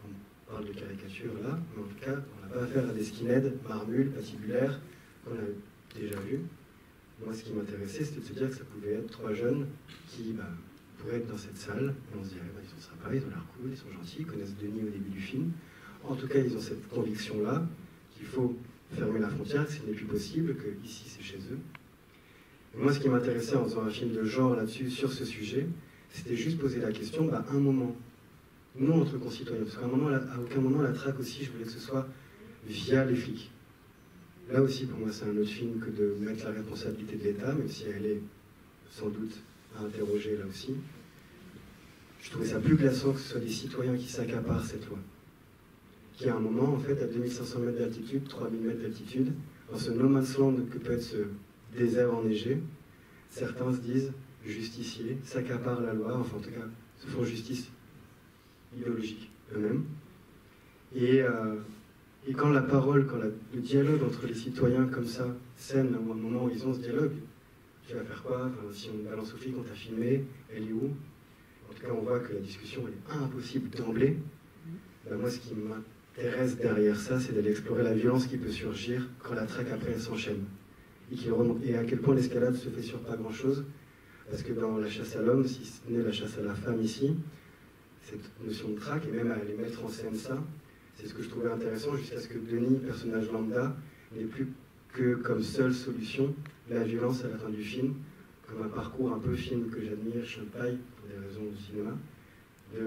on parle de caricature là, mais en tout cas, on n'a pas affaire à des skinheads, marmules, patibulaires, qu'on a déjà vus. Moi, ce qui m'intéressait, c'était de se dire que ça pouvait être 3 jeunes qui pourraient être dans cette salle, et on se dirait, ils sont sympas, ils ont l'air cool, ils sont gentils, ils connaissent Denis au début du film. En tout cas, ils ont cette conviction-là qu'il faut fermer la frontière, que ce n'est plus possible, que ici c'est chez eux. Et moi, ce qui m'intéressait en faisant un film de genre là-dessus, sur ce sujet, c'était juste poser la question, un moment, nous entre concitoyens, parce qu'à aucun moment la traque aussi, je voulais que ce soit via les flics. Là aussi, pour moi, c'est un autre film que de mettre la responsabilité de l'État, même si elle est sans doute à interroger là aussi. Je trouvais ça plus glaçant que ce soit des citoyens qui s'accaparent cette loi. Qui à un moment, en fait, à 2500 mètres d'altitude, 3000 mètres d'altitude, dans ce no man's land que peut être ce désert enneigé, certains se disent justiciers, s'accaparent la loi, enfin en tout cas, se font justice idéologique eux-mêmes. Et quand la parole, le dialogue entre les citoyens comme ça sème, ou à un moment où ils ont ce dialogue, tu vas faire quoi? Si on balance aux flics, on t'a filmé, elle est où? En tout cas, on voit que la discussion elle est impossible d'emblée. Moi, ce qui m'intéresse derrière ça, c'est d'aller explorer la violence qui peut surgir quand la traque après elle s'enchaîne. Et à quel point l'escalade se fait sur pas grand-chose. Parce que dans la chasse à l'homme, si ce n'est la chasse à la femme ici, cette notion de traque, et même à aller mettre en scène ça, c'est ce que je trouvais intéressant, jusqu'à ce que Denis, personnage lambda, n'ait plus que comme seule solution la violence à la fin du film, comme un parcours un peu film que j'admire, Champagne, pour des raisons du cinéma, je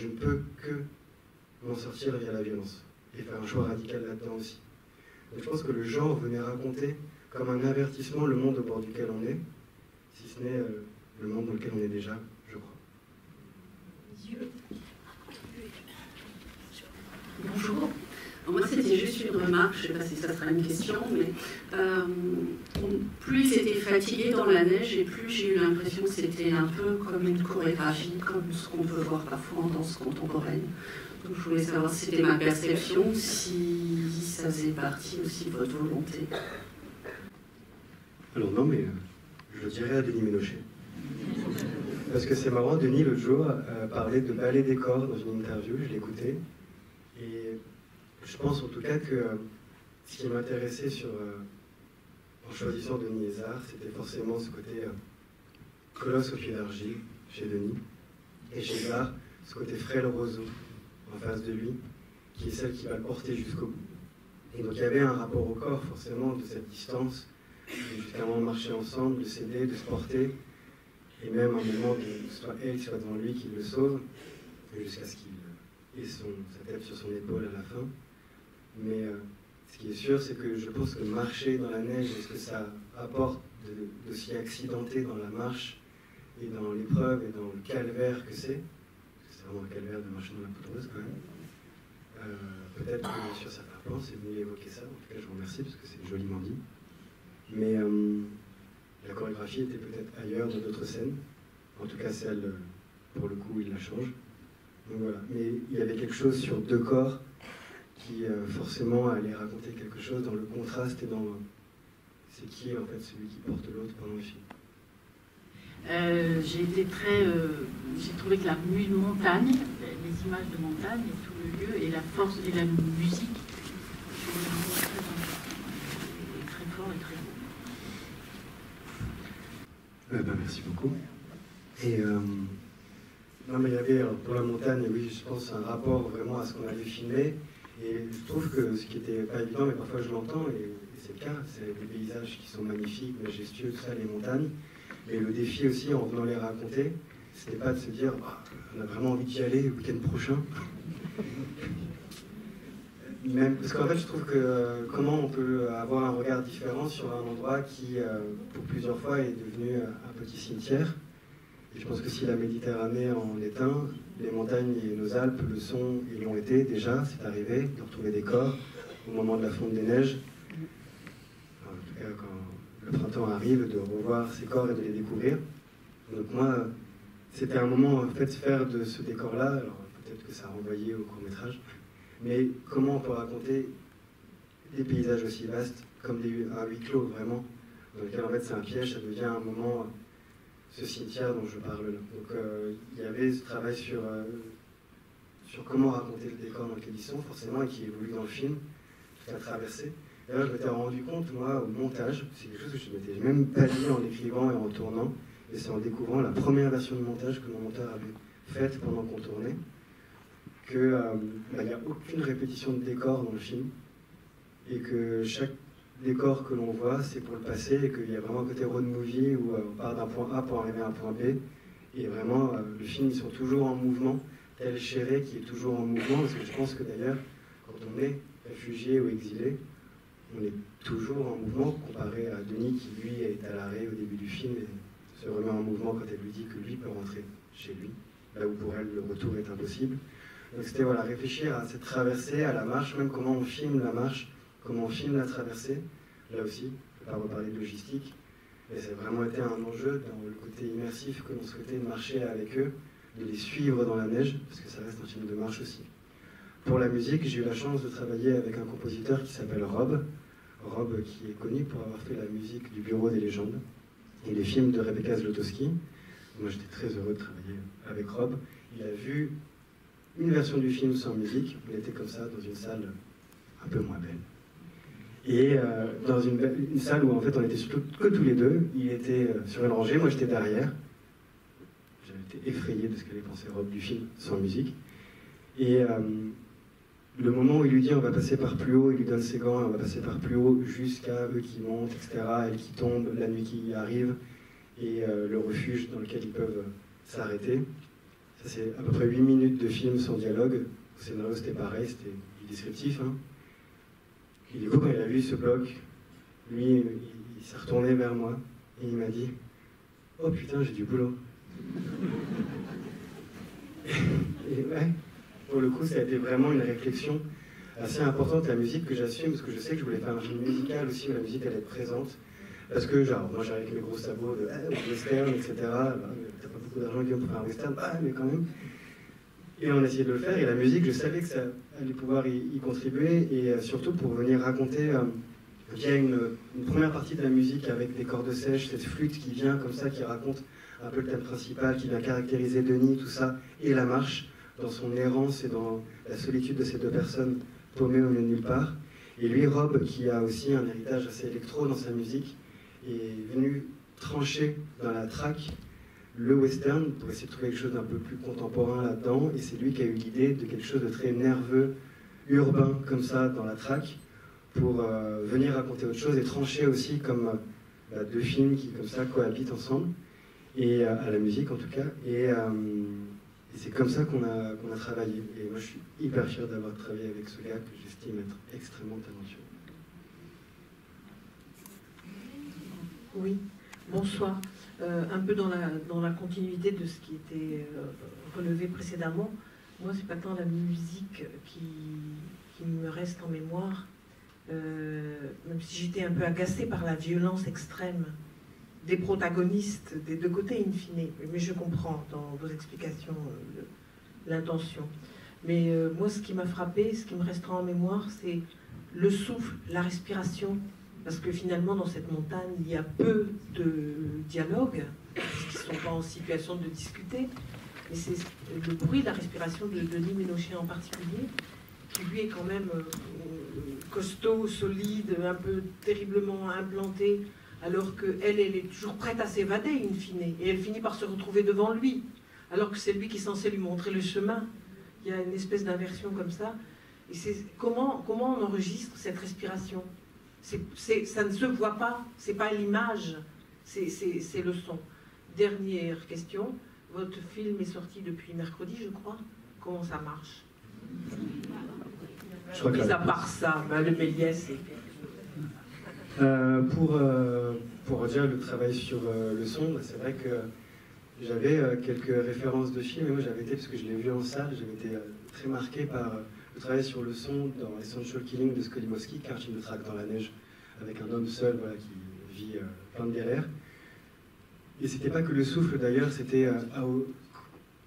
ne peux que m'en sortir via la violence, et faire un choix radical là-dedans aussi. Donc je pense que le genre venait raconter comme un avertissement le monde au bord duquel on est, si ce n'est le monde dans lequel on est déjà, je crois. Bonjour. Moi, c'était juste une remarque, je ne sais pas si ça sera une question, mais plus ils étaient fatigués dans la neige et plus j'ai eu l'impression que c'était un peu comme une chorégraphie, comme ce qu'on peut voir parfois en danse contemporaine. Donc je voulais savoir si c'était ma perception, si ça faisait partie aussi de votre volonté. Alors non, mais je le dirais à Denis Ménochet. Parce que c'est marrant, Denis, l'autre jour, parlait de ballet décor dans une interview, je l'écoutais. Et je pense en tout cas que ce qui m'intéressait en choisissant Denis Lézard, c'était forcément ce côté colosse au pied d'argile chez Denis. Et chez Lézard, ce côté frêle roseau en face de lui, qui est celle qui va le porter jusqu'au bout. Et donc il y avait un rapport au corps, forcément, de cette distance, jusqu'à un moment de marcher ensemble, de s'aider, de se porter. Et même un moment de soit elle, soit devant lui qui le sauve, jusqu'à ce qu'il ait sa tête sur son épaule à la fin. Mais ce qui est sûr, c'est que je pense que marcher dans la neige, et ce que ça apporte d'aussi accidenté dans la marche, et dans l'épreuve, et dans le calvaire que c'est vraiment un calvaire de marcher dans la poudreuse quand même. Peut-être que sur certains plans, c'est venu évoquer ça. En tout cas, je vous remercie, parce que c'est joliment dit. Mais la chorégraphie était peut-être ailleurs dans d'autres scènes. En tout cas, celle, pour le coup, il la change. Donc voilà. Mais il y avait quelque chose sur deux corps qui, forcément, allait raconter quelque chose dans le contraste et dans c'est qui, en fait, celui qui porte l'autre pendant le film. J'ai trouvé que la montagne, les images de montagne et tout le lieu, et la force et la musique, c'est très important. Très fort et très beau. Merci beaucoup. Et non, mais il y avait pour la montagne, oui, je pense, un rapport vraiment à ce qu'on avait filmé. Et je trouve que ce qui n'était pas évident, mais parfois je l'entends, et c'est le cas, c'est des paysages qui sont magnifiques, majestueux, tout ça, les montagnes. Mais le défi aussi, en venant les raconter, c'était pas de se dire on a vraiment envie d'y aller le week-end prochain. Même, parce qu'en fait, je trouve que comment on peut avoir un regard différent sur un endroit qui, pour plusieurs fois, est devenu un petit cimetière. Et je pense que si la Méditerranée en est un, les montagnes et nos Alpes le sont et l'ont été déjà, c'est arrivé, de retrouver des corps au moment de la fonte des neiges. En tout cas, quand le printemps arrive, de revoir ces corps et de les découvrir. Donc moi, c'était un moment, en fait, faire de ce décor-là, alors peut-être que ça renvoyait au court-métrage, mais comment on peut raconter des paysages aussi vastes, comme un huis clos, vraiment, dans lequel, en fait, c'est un piège, ça devient un moment, ce cimetière dont je parle là. Donc il y avait ce travail sur comment raconter le décor dans lequel ils sont, forcément, et qui évolue dans le film, toute la traversée. D'ailleurs, je m'étais rendu compte, moi, au montage, c'est quelque chose que je ne m'étais même pas dit en écrivant et en tournant, et c'est en découvrant la première version du montage que mon monteur avait faite pendant qu'on tournait, qu'il n'y a aucune répétition de décor dans le film, et que chaque décor que l'on voit, c'est pour le passé, et qu'il y a vraiment un côté road movie où on part d'un point A pour arriver à un point B, et vraiment, le film, ils sont toujours en mouvement, tel Chéré qui est toujours en mouvement, parce que je pense que d'ailleurs, quand on est réfugié ou exilé, on est toujours en mouvement, comparé à Denis qui, lui, est à l'arrêt au début du film et se remet en mouvement quand elle lui dit que lui peut rentrer chez lui, là où pour elle, le retour est impossible. Donc c'était voilà, réfléchir à cette traversée, à la marche, même comment on filme la marche, comment on filme la traversée. Là aussi, je ne vais pas reparler de logistique, mais ça a vraiment été un enjeu dans le côté immersif que l'on souhaitait de marcher avec eux, de les suivre dans la neige, parce que ça reste un film de marche aussi. Pour la musique, j'ai eu la chance de travailler avec un compositeur qui s'appelle Rob. Rob qui est connu pour avoir fait la musique du Bureau des légendes et les films de Rebecca Zlotowski. Moi, j'étais très heureux de travailler avec Rob. Il a vu une version du film sans musique. On était comme ça dans une salle un peu moins belle. Et dans une salle où en fait on était surtout que tous les deux. Il était sur une rangée, moi j'étais derrière. J'avais été effrayé de ce qu'allait penser Rob du film sans musique. Et le moment où il lui dit on va passer par plus haut, il lui donne ses gants, on va passer par plus haut jusqu'à eux qui montent, etc., elle qui tombe, la nuit qui arrive, et le refuge dans lequel ils peuvent s'arrêter. Ça c'est à peu près 8 minutes de film sans dialogue. Au scénario c'était pareil, c'était du descriptif. Hein. Et du coup quand il a vu ce bloc, lui il s'est retourné vers moi et il m'a dit « Oh putain j'ai du boulot ». Et ouais, pour le coup, ça a été vraiment une réflexion assez importante, la musique, que j'assume, parce que je sais que je voulais faire un film musical aussi où la musique allait être présente. Parce que, genre, moi j'arrive avec mes gros sabots de western, etc. Bah, t'as pas beaucoup d'argent, Guillaume, pour faire un western, mais quand même. Et on a essayé de le faire, et la musique, je savais que ça allait pouvoir y contribuer, et surtout pour venir raconter via une première partie de la musique avec des cordes sèches, cette flûte qui vient comme ça, qui raconte un peu le thème principal, qui vient caractériser Denis, tout ça, et la marche, dans son errance et dans la solitude de ces deux personnes paumées au milieu de nulle part. Et lui, Rob, qui a aussi un héritage assez électro dans sa musique, est venu trancher dans la track le western pour essayer de trouver quelque chose d'un peu plus contemporain là-dedans, et c'est lui qui a eu l'idée de quelque chose de très nerveux, urbain comme ça dans la track, pour venir raconter autre chose et trancher aussi comme deux films qui comme ça cohabitent ensemble, et à la musique en tout cas, et c'est comme ça qu'on a travaillé, et moi je suis hyper fier d'avoir travaillé avec ce gars que j'estime être extrêmement talentueux. Oui, bonsoir. Un peu dans la continuité de ce qui était relevé précédemment, moi, c'est pas tant la musique qui me reste en mémoire, même si j'étais un peu agacée par la violence extrême des protagonistes des deux côtés, in fine. Mais je comprends dans vos explications l'intention. Mais moi, ce qui m'a frappée, ce qui me restera en mémoire, c'est le souffle, la respiration. Parce que finalement, dans cette montagne, il y a peu de dialogue, puisqu'ils ne sont pas en situation de discuter. Mais c'est le bruit de la respiration de Denis Ménochet en particulier, qui lui est quand même costaud, solide, un peu terriblement implanté, alors qu'elle est toujours prête à s'évader, in fine. Et elle finit par se retrouver devant lui, alors que c'est lui qui est censé lui montrer le chemin. Il y a une espèce d'inversion comme ça. Et c'est comment on enregistre cette respiration ? Ça ne se voit pas, c'est pas l'image, c'est le son. Dernière question, votre film est sorti depuis mercredi, je crois. Comment ça marche? Je crois que mis à part ça, le Méliès. Pour dire le travail sur le son, c'est vrai que j'avais quelques références de films, et moi j'avais été, parce que je l'ai vu en salle, j'avais été très marqué par le travail sur le son dans Essential Killing de Skolimowski, car film de traque dans la neige, avec un homme seul, voilà, qui vit plein de galères. Et c'était pas que le souffle d'ailleurs, c'était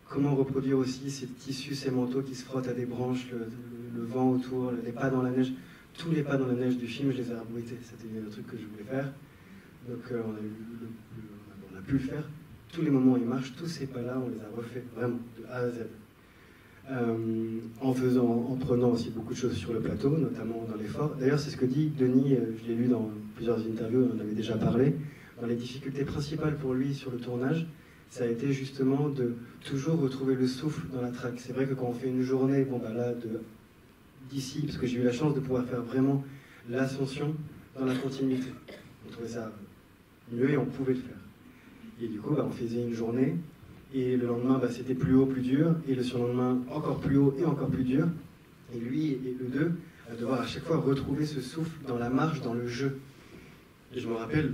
comment reproduire aussi ces tissus, ces manteaux qui se frottent à des branches, le vent autour, les pas dans la neige. Tous les pas dans la neige du film, je les ai arbouités. C'était un truc que je voulais faire. Donc on a pu le faire. Tous les moments où il marche, tous ces pas-là, on les a refaits, vraiment, de A à Z. En prenant aussi beaucoup de choses sur le plateau, notamment dans l'effort. D'ailleurs, c'est ce que dit Denis, je l'ai lu dans plusieurs interviews, on en avait déjà parlé. Dans les difficultés principales pour lui sur le tournage, ça a été justement de toujours retrouver le souffle dans la track. C'est vrai que quand on fait une journée, d'ici, parce que j'ai eu la chance de pouvoir faire vraiment l'ascension dans la continuité. On trouvait ça mieux et on pouvait le faire. Et du coup, on faisait une journée, et le lendemain, c'était plus haut, plus dur, et le surlendemain, encore plus haut et encore plus dur. Et lui et eux deux, à devoir à chaque fois retrouver ce souffle dans la marche, dans le jeu. Et je me rappelle,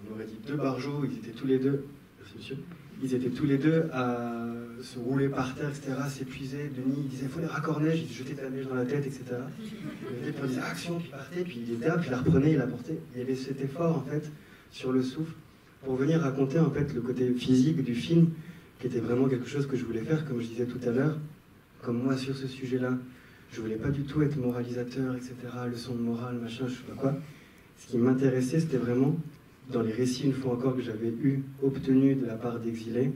on aurait dit deux barjots, ils étaient tous les deux, merci monsieur, ils étaient tous les deux à se rouler par terre, etc., s'épuiser. Denis, il disait, il faut les raccords neige, il jetait de la neige dans la tête, etc. Et puis on disait, action, puis il partait, puis il était là, puis il la reprenait, il la portait. Il y avait cet effort, en fait, sur le souffle, pour venir raconter, en fait, le côté physique du film, qui était vraiment quelque chose que je voulais faire, comme je disais tout à l'heure, comme moi sur ce sujet-là. Je voulais pas du tout être moralisateur, etc., leçon de morale, machin, je sais pas quoi. Ce qui m'intéressait, c'était vraiment, dans les récits, une fois encore, que j'avais obtenu de la part d'exilés,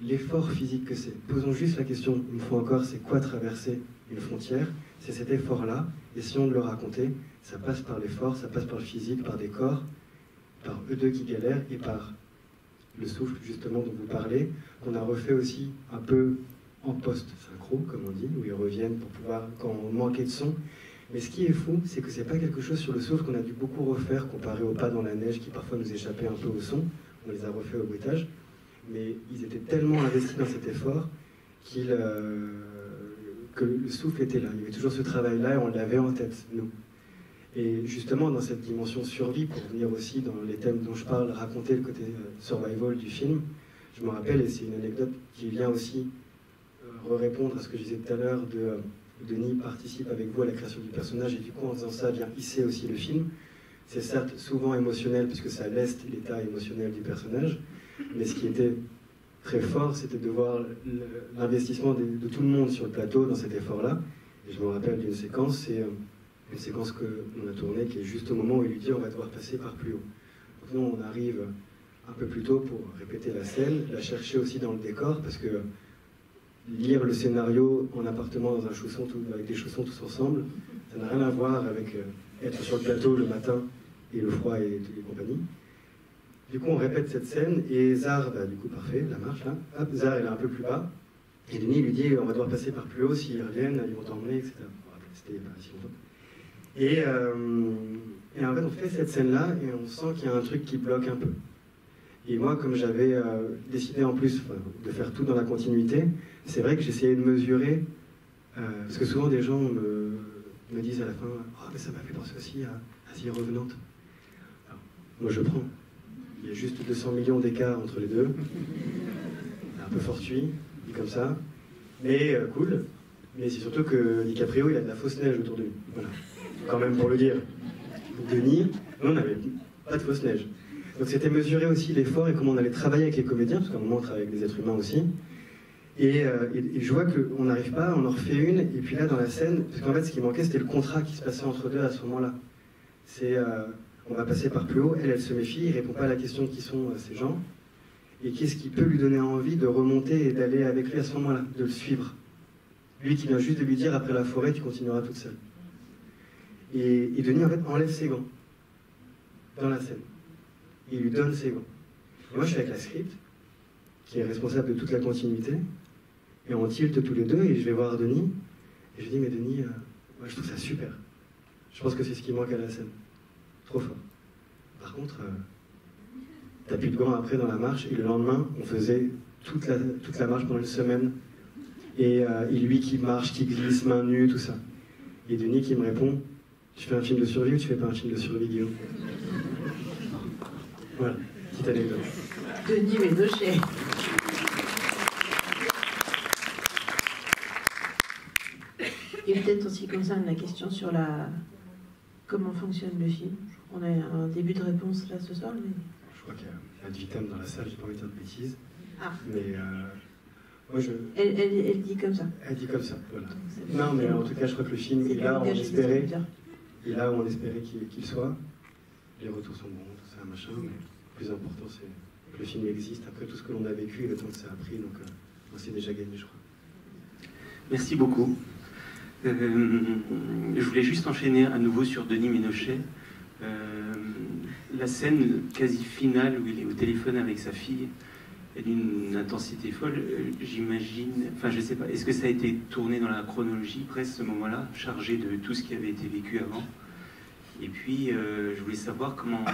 l'effort physique que c'est. Posons juste la question, une fois encore, c'est quoi traverser une frontière? C'est cet effort-là, essayons de le raconter. Ça passe par l'effort, ça passe par le physique, par des corps, par eux deux qui galèrent, et par le souffle, justement, dont vous parlez, qu'on a refait aussi un peu en post-synchro, comme on dit, où ils reviennent pour pouvoir, quand on manquait de son. Mais ce qui est fou, c'est que c'est pas quelque chose sur le souffle qu'on a dû beaucoup refaire, comparé aux pas dans la neige qui parfois nous échappaient un peu au son. On les a refait au bruitage. Mais ils étaient tellement investis dans cet effort que le souffle était là. Il y avait toujours ce travail-là et on l'avait en tête, nous. Et justement, dans cette dimension survie, pour venir aussi dans les thèmes dont je parle, raconter le côté survival du film, je me rappelle, et c'est une anecdote qui vient aussi répondre à ce que je disais tout à l'heure, de Denis participe avec vous à la création du personnage et du coup en faisant ça vient hisser aussi le film. C'est certes souvent émotionnel puisque ça leste l'état émotionnel du personnage, mais ce qui était très fort, c'était de voir l'investissement de tout le monde sur le plateau dans cet effort-là. Et je me rappelle d'une séquence, c'est une séquence qu'on a tournée qui est juste au moment où il lui dit on va devoir passer par plus haut. Donc nous on arrive un peu plus tôt pour répéter la scène, la chercher aussi dans le décor parce que lire le scénario en appartement dans un chausson avec des chaussons tous ensemble, ça n'a rien à voir avec être sur le plateau le matin et le froid et compagnie. Du coup on répète cette scène et Zar, du coup parfait, la marche là, hop, Zar elle est un peu plus bas et Denis lui dit on va devoir passer par plus haut, s'ils reviennent ils vont t'emmener, etc. C'était pas si longtemps. Et en fait, on fait cette scène-là et on sent qu'il y a un truc qui bloque un peu. Et moi, comme j'avais décidé en plus de faire tout dans la continuité, c'est vrai que j'essayais de mesurer, parce que souvent des gens me disent à la fin « Oh, mais ça m'a fait penser aussi à The Revenante ». Moi, je prends. Il y a juste 200 millions d'écart entre les deux. Un peu fortuit, dit comme ça. Mais cool. Mais c'est surtout que DiCaprio, il a de la fausse neige autour de lui. Voilà. Quand même pour le dire. Denis, nous on n'avait pas de fausse neige. Donc c'était mesurer aussi l'effort et comment on allait travailler avec les comédiens, parce qu'à un moment on travaille avec des êtres humains aussi. Et je vois qu'on n'arrive pas, on en refait une, et puis là dans la scène, parce qu'en fait ce qui manquait c'était le contrat qui se passait entre deux à ce moment-là. C'est on va passer par plus haut, elle se méfie, il répond pas à la question de qui sont ces gens, et qu'est-ce qui peut lui donner envie de remonter et d'aller avec lui à ce moment-là, de le suivre. Lui qui vient juste de lui dire après la forêt tu continueras toute seule. Et Denis en fait enlève ses gants dans la scène. Il lui donne ses gants. Et moi je suis avec la script, qui est responsable de toute la continuité, et on tilte tous les deux, et je vais voir Denis, et je dis mais Denis, moi je trouve ça super. Je pense que c'est ce qui manque à la scène. Trop fort. Par contre, t'as plus de gants après dans la marche, et le lendemain, on faisait toute la marche pendant une semaine, et lui qui marche, qui glisse, main nue, tout ça. Et Denis qui me répond, tu fais un film de survie ou tu fais pas un film de survie, Guillaume? Voilà, petite anecdote. Denis Ménochet. Et peut-être en ce qui concerne la question sur comment fonctionne le film. On a un début de réponse là ce soir. Mais... Je crois qu'il y a ad vitam dans la salle, j'ai pas envie de dire de bêtises. Ah. Mais moi elle dit comme ça. Elle dit comme ça, voilà. Non, mais en tout cas, je crois que le film est là où on espérait. Et là où on espérait qu'il soit. Les retours sont bons, tout ça, machin, mais le plus important, c'est que le film existe après tout ce que l'on a vécu et le temps que ça a pris, donc on s'est déjà gagné, je crois. Merci beaucoup. Je voulais juste enchaîner à nouveau sur Denis Ménochet. La scène quasi finale où il est au téléphone avec sa fille est d'une intensité folle, j'imagine, enfin je sais pas, est-ce que ça a été tourné dans la chronologie presque ce moment-là, chargé de tout ce qui avait été vécu avant? Et puis je voulais savoir comment,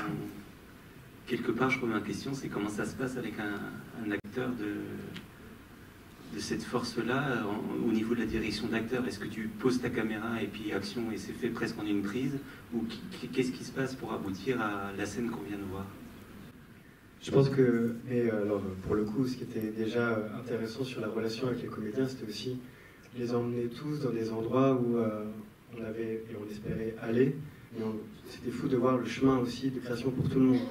quelque part je remets en question, c'est comment ça se passe avec un acteur de cette force-là au niveau de la direction d'acteur. Est-ce que tu poses ta caméra et puis action et c'est fait presque en une prise, ou qu'est-ce qui se passe pour aboutir à la scène qu'on vient de voir? Je pense que, et alors pour le coup, ce qui était déjà intéressant sur la relation avec les comédiens, c'était aussi les emmener tous dans des endroits où on avait et on espérait aller. C'était fou de voir le chemin aussi de création pour tout le monde.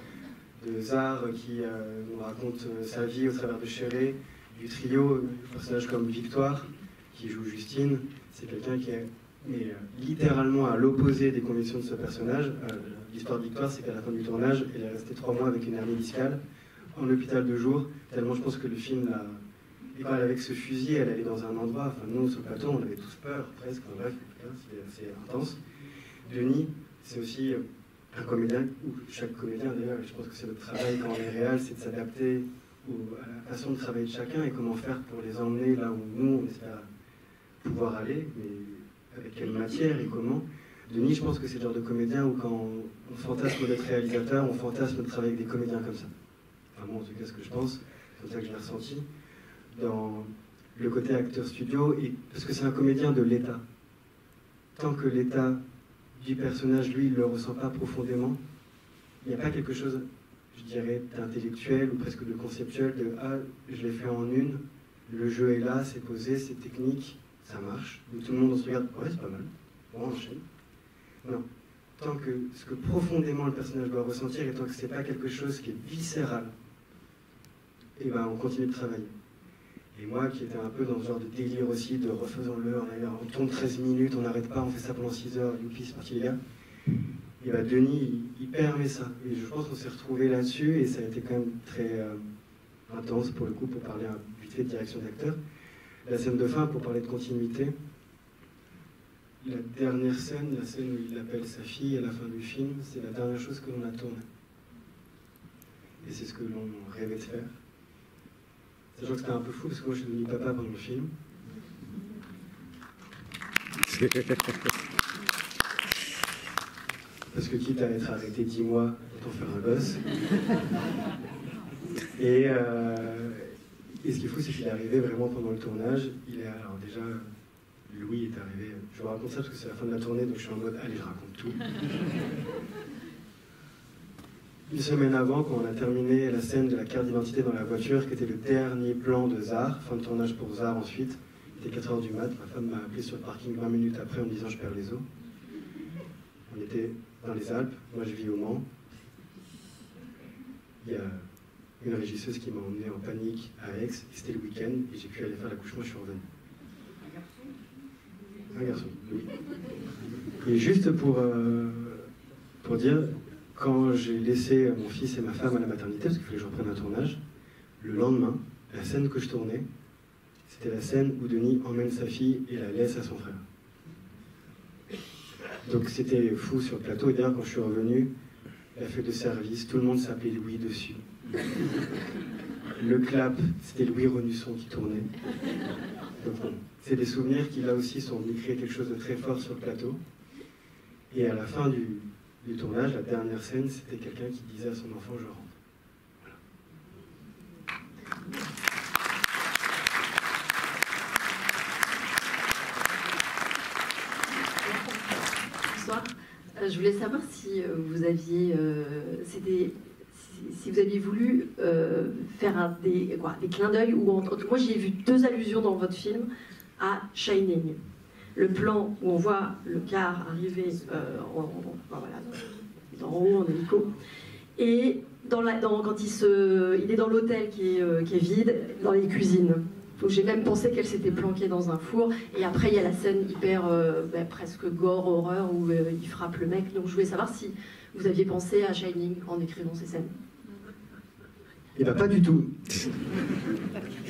De Zar qui nous raconte sa vie au travers de Chéré, du trio, un personnage comme Victoire qui joue Justine. C'est quelqu'un qui est littéralement à l'opposé des convictions de ce personnage. L'histoire de Victoire, c'est qu'à la fin du tournage, elle est restée 3 mois avec une hernie discale en hôpital de jour, tellement je pense que le film l'a... Et quand elle avec ce fusil, elle allait dans un endroit, enfin nous sur le plateau, on avait tous peur presque, enfin, bref, c'est intense. Denis, c'est aussi un comédien, ou chaque comédien d'ailleurs, je pense que c'est notre travail quand on est réel, c'est de s'adapter à la façon de travailler de chacun et comment faire pour les emmener là où nous, on espère pouvoir aller, mais avec quelle matière et comment. Denis, je pense que c'est le genre de comédien où quand on fantasme d'être réalisateur, on fantasme de travailler avec des comédiens comme ça. Enfin moi en tout cas ce que je pense, c'est comme ça que je l'ai ressenti, dans le côté acteur studio, et parce que c'est un comédien de l'état. Tant que l'état du personnage, lui, il ne le ressent pas profondément, il n'y a pas quelque chose, je dirais, d'intellectuel ou presque de conceptuel, de « ah, je l'ai fait en une, le jeu est là, c'est posé, c'est technique, ça marche, où tout le monde on se regarde, ouais c'est pas mal, on enchaîne. Non. Tant que ce que profondément le personnage doit ressentir et tant que c'est pas quelque chose qui est viscéral, et ben on continue de travailler. Et moi qui étais un peu dans ce genre de délire aussi, de refaisons-le, on tourne 13 minutes, on n'arrête pas, on fait ça pendant 6 heures, youpi, c'est parti les gars. Et ben Denis, il permet ça. Et je pense qu'on s'est retrouvés là-dessus et ça a été quand même très intense pour le coup, pour parler vite fait de direction d'acteur. La scène de fin, pour parler de continuité, la dernière scène, la scène où il appelle sa fille à la fin du film, c'est la dernière chose que l'on a tournée. Et c'est ce que l'on rêvait de faire. Sachant que c'était un peu fou parce que moi je suis devenu papa pendant le film. Parce que quitte à être arrêté 10 mois, autant faire un gosse. Et ce qui est fou, c'est qu'il est arrivé vraiment pendant le tournage. Alors déjà, Louis est arrivé. Je vous raconte ça parce que c'est la fin de la tournée, donc je suis en mode allez, je raconte tout. Une semaine avant, quand on a terminé la scène de la carte d'identité dans la voiture, qui était le dernier plan de Zar, fin de tournage pour Zar ensuite, il était 4h du mat, ma femme m'a appelé sur le parking 20 minutes après en me disant je perds les os. On était dans les Alpes, moi je vis au Mans. Il y a une régisseuse qui m'a emmené en panique à Aix, et c'était le week-end, et j'ai pu aller faire l'accouchement, je suis revenu. Un garçon, oui. Et juste pour dire, quand j'ai laissé mon fils et ma femme à la maternité, parce qu'il fallait que je reprenne un tournage, le lendemain, la scène que je tournais, c'était la scène où Denis emmène sa fille et la laisse à son frère. Donc c'était fou sur le plateau, et d'ailleurs quand je suis revenu, la feuille de service, tout le monde s'appelait Louis dessus. Le clap, c'était Louis Renusson qui tournait. Donc bon, c'est des souvenirs qui là aussi sont venus créer quelque chose de très fort sur le plateau. Et à la fin du tournage, la dernière scène, c'était quelqu'un qui disait à son enfant « je rentre ». Bonsoir. Je voulais savoir si vous aviez, si vous aviez voulu faire des clins d'œil, ou moi j'ai vu 2 allusions dans votre film à Shining. Le plan où on voit le car arriver d'en haut en hélico, et quand il est dans l'hôtel qui est vide, dans les cuisines. Donc j'ai même pensé qu'elle s'était planquée dans un four, et après il y a la scène hyper presque gore, horreur, où il frappe le mec. Donc je voulais savoir si vous aviez pensé à Shining en écrivant ces scènes. Eh bien pas du tout.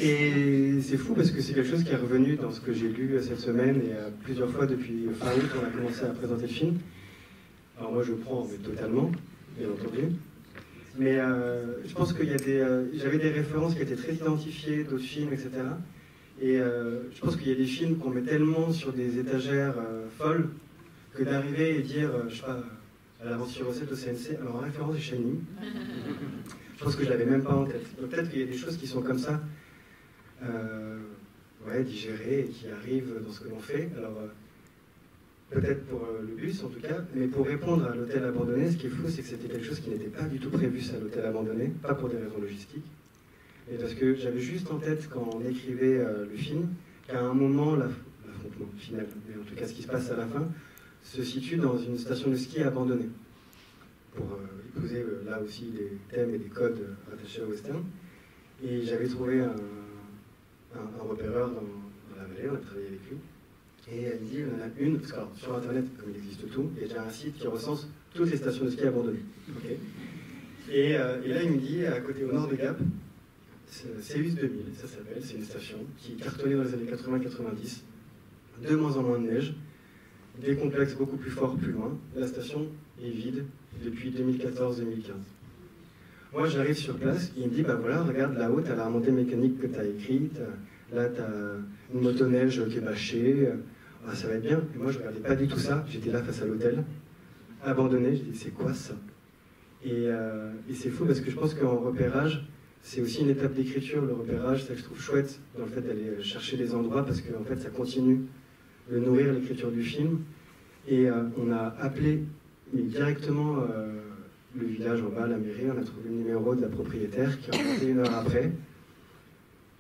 Et c'est fou parce que c'est quelque chose qui est revenu dans ce que j'ai lu cette semaine et plusieurs fois depuis fin août on a commencé à présenter le film. Alors moi je prends mais totalement, bien entendu. Mais je pense qu'il y a j'avais des références qui étaient très identifiées d'autres films, etc. Et je pense qu'il y a des films qu'on met tellement sur des étagères folles que d'arriver et dire, je sais pas, à l'aventure recette au CNC, alors en référence du Shining. Je pense que je l'avais même pas en tête. Peut-être qu'il y a des choses qui sont comme ça, digérées et qui arrivent dans ce que l'on fait. Alors, peut-être pour le bus en tout cas, mais pour répondre à l'hôtel abandonné, ce qui est fou, c'est que c'était quelque chose qui n'était pas du tout prévu, ça, l'hôtel abandonné, pas pour des raisons logistiques, mais parce que j'avais juste en tête, quand on écrivait le film, qu'à un moment, l'affrontement final, mais en tout cas ce qui se passe à la fin, se situe dans une station de ski abandonnée, pour épouser là aussi des thèmes et des codes rattachés au western. Et j'avais trouvé un repéreur dans la vallée, on a travaillé avec lui, et elle me dit, on en a une, parce que alors, sur internet, comme il existe tout, il y a déjà un site qui recense toutes les stations de ski abandonnées. Okay. Et là il me dit, à côté au nord de Gap, Céus 2000, ça s'appelle, c'est une station qui cartonnait dans les années 80-90, de moins en moins de neige, des complexes beaucoup plus forts plus loin. La station est vide depuis 2014-2015. Moi, j'arrive sur place, il me dit, bah voilà, regarde là-haut, t'as la remontée mécanique que t'as écrite, là t'as une motoneige qui est bâchée, ça va être bien. Et moi, je regardais pas du tout ça, j'étais là face à l'hôtel, abandonné, j'ai dit, c'est quoi ça? Et c'est fou parce que je pense qu'en repérage, c'est aussi une étape d'écriture, le repérage, c'est ça que je trouve chouette dans le fait d'aller chercher des endroits, parce qu'en fait, ça continue de nourrir l'écriture du film. Et on a appelé directement le village en bas, la mairie, on a trouvé le numéro de la propriétaire qui a remonté 1 heure après.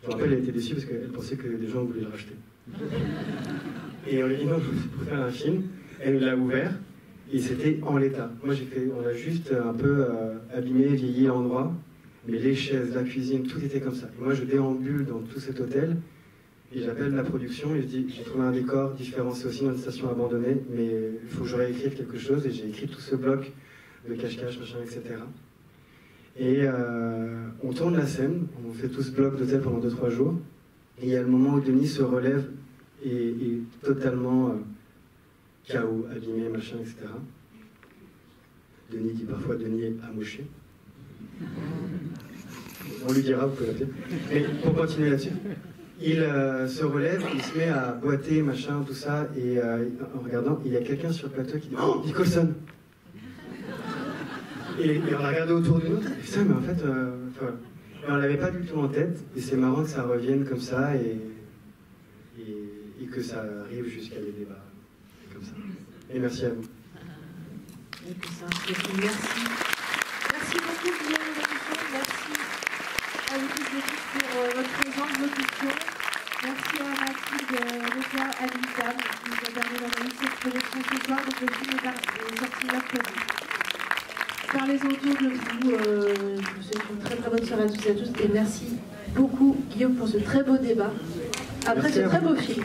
Je me rappelle, elle était déçue parce qu'elle pensait que des gens voulaient le racheter. Et on lui a dit non, pour faire un film. Elle l'a ouvert et c'était en l'état. Moi, on a juste un peu abîmé, vieilli l'endroit, mais les chaises, la cuisine, tout était comme ça. Et moi, je déambule dans tout cet hôtel et j'appelle la production et je dis j'ai trouvé un décor différent, c'est aussi une station abandonnée, mais il faut que je réécrive quelque chose. Et j'ai écrit tout ce bloc de cache-cache, machin, etc. Et on tourne la scène, on fait tout ce bloc d'hôtel pendant 2-3 jours. Et il y a le moment où Denis se relève et totalement chaos, abîmé, machin, etc. Denis dit parfois Denis est amoché. On lui dira, vous pouvez l'appeler. Mais pour continuer là-dessus, il se relève, il se met à boiter, machin, tout ça, et en regardant, il y a quelqu'un sur le plateau qui dit oh, Nicholson. Et on a regardé autour de nous, et ça, mais en fait, et on l'avait pas du tout en tête, et c'est marrant que ça revienne comme ça, et que ça arrive jusqu'à des débats comme ça. Et merci à vous. Merci. Merci beaucoup, Guillaume Robuchon. Merci à vous tous et tous pour votre présence, vos questions. Merci à Mathilde Roca, à l'INSAM, qui nous a permis d'organiser cette projection ce soir. Donc le film est sorti mercredi. Parlez-en autour de vous. Je vous souhaite une très très bonne soirée à tous et à tous. Et merci beaucoup, Guillaume, pour ce très beau débat. Après ce très beau film.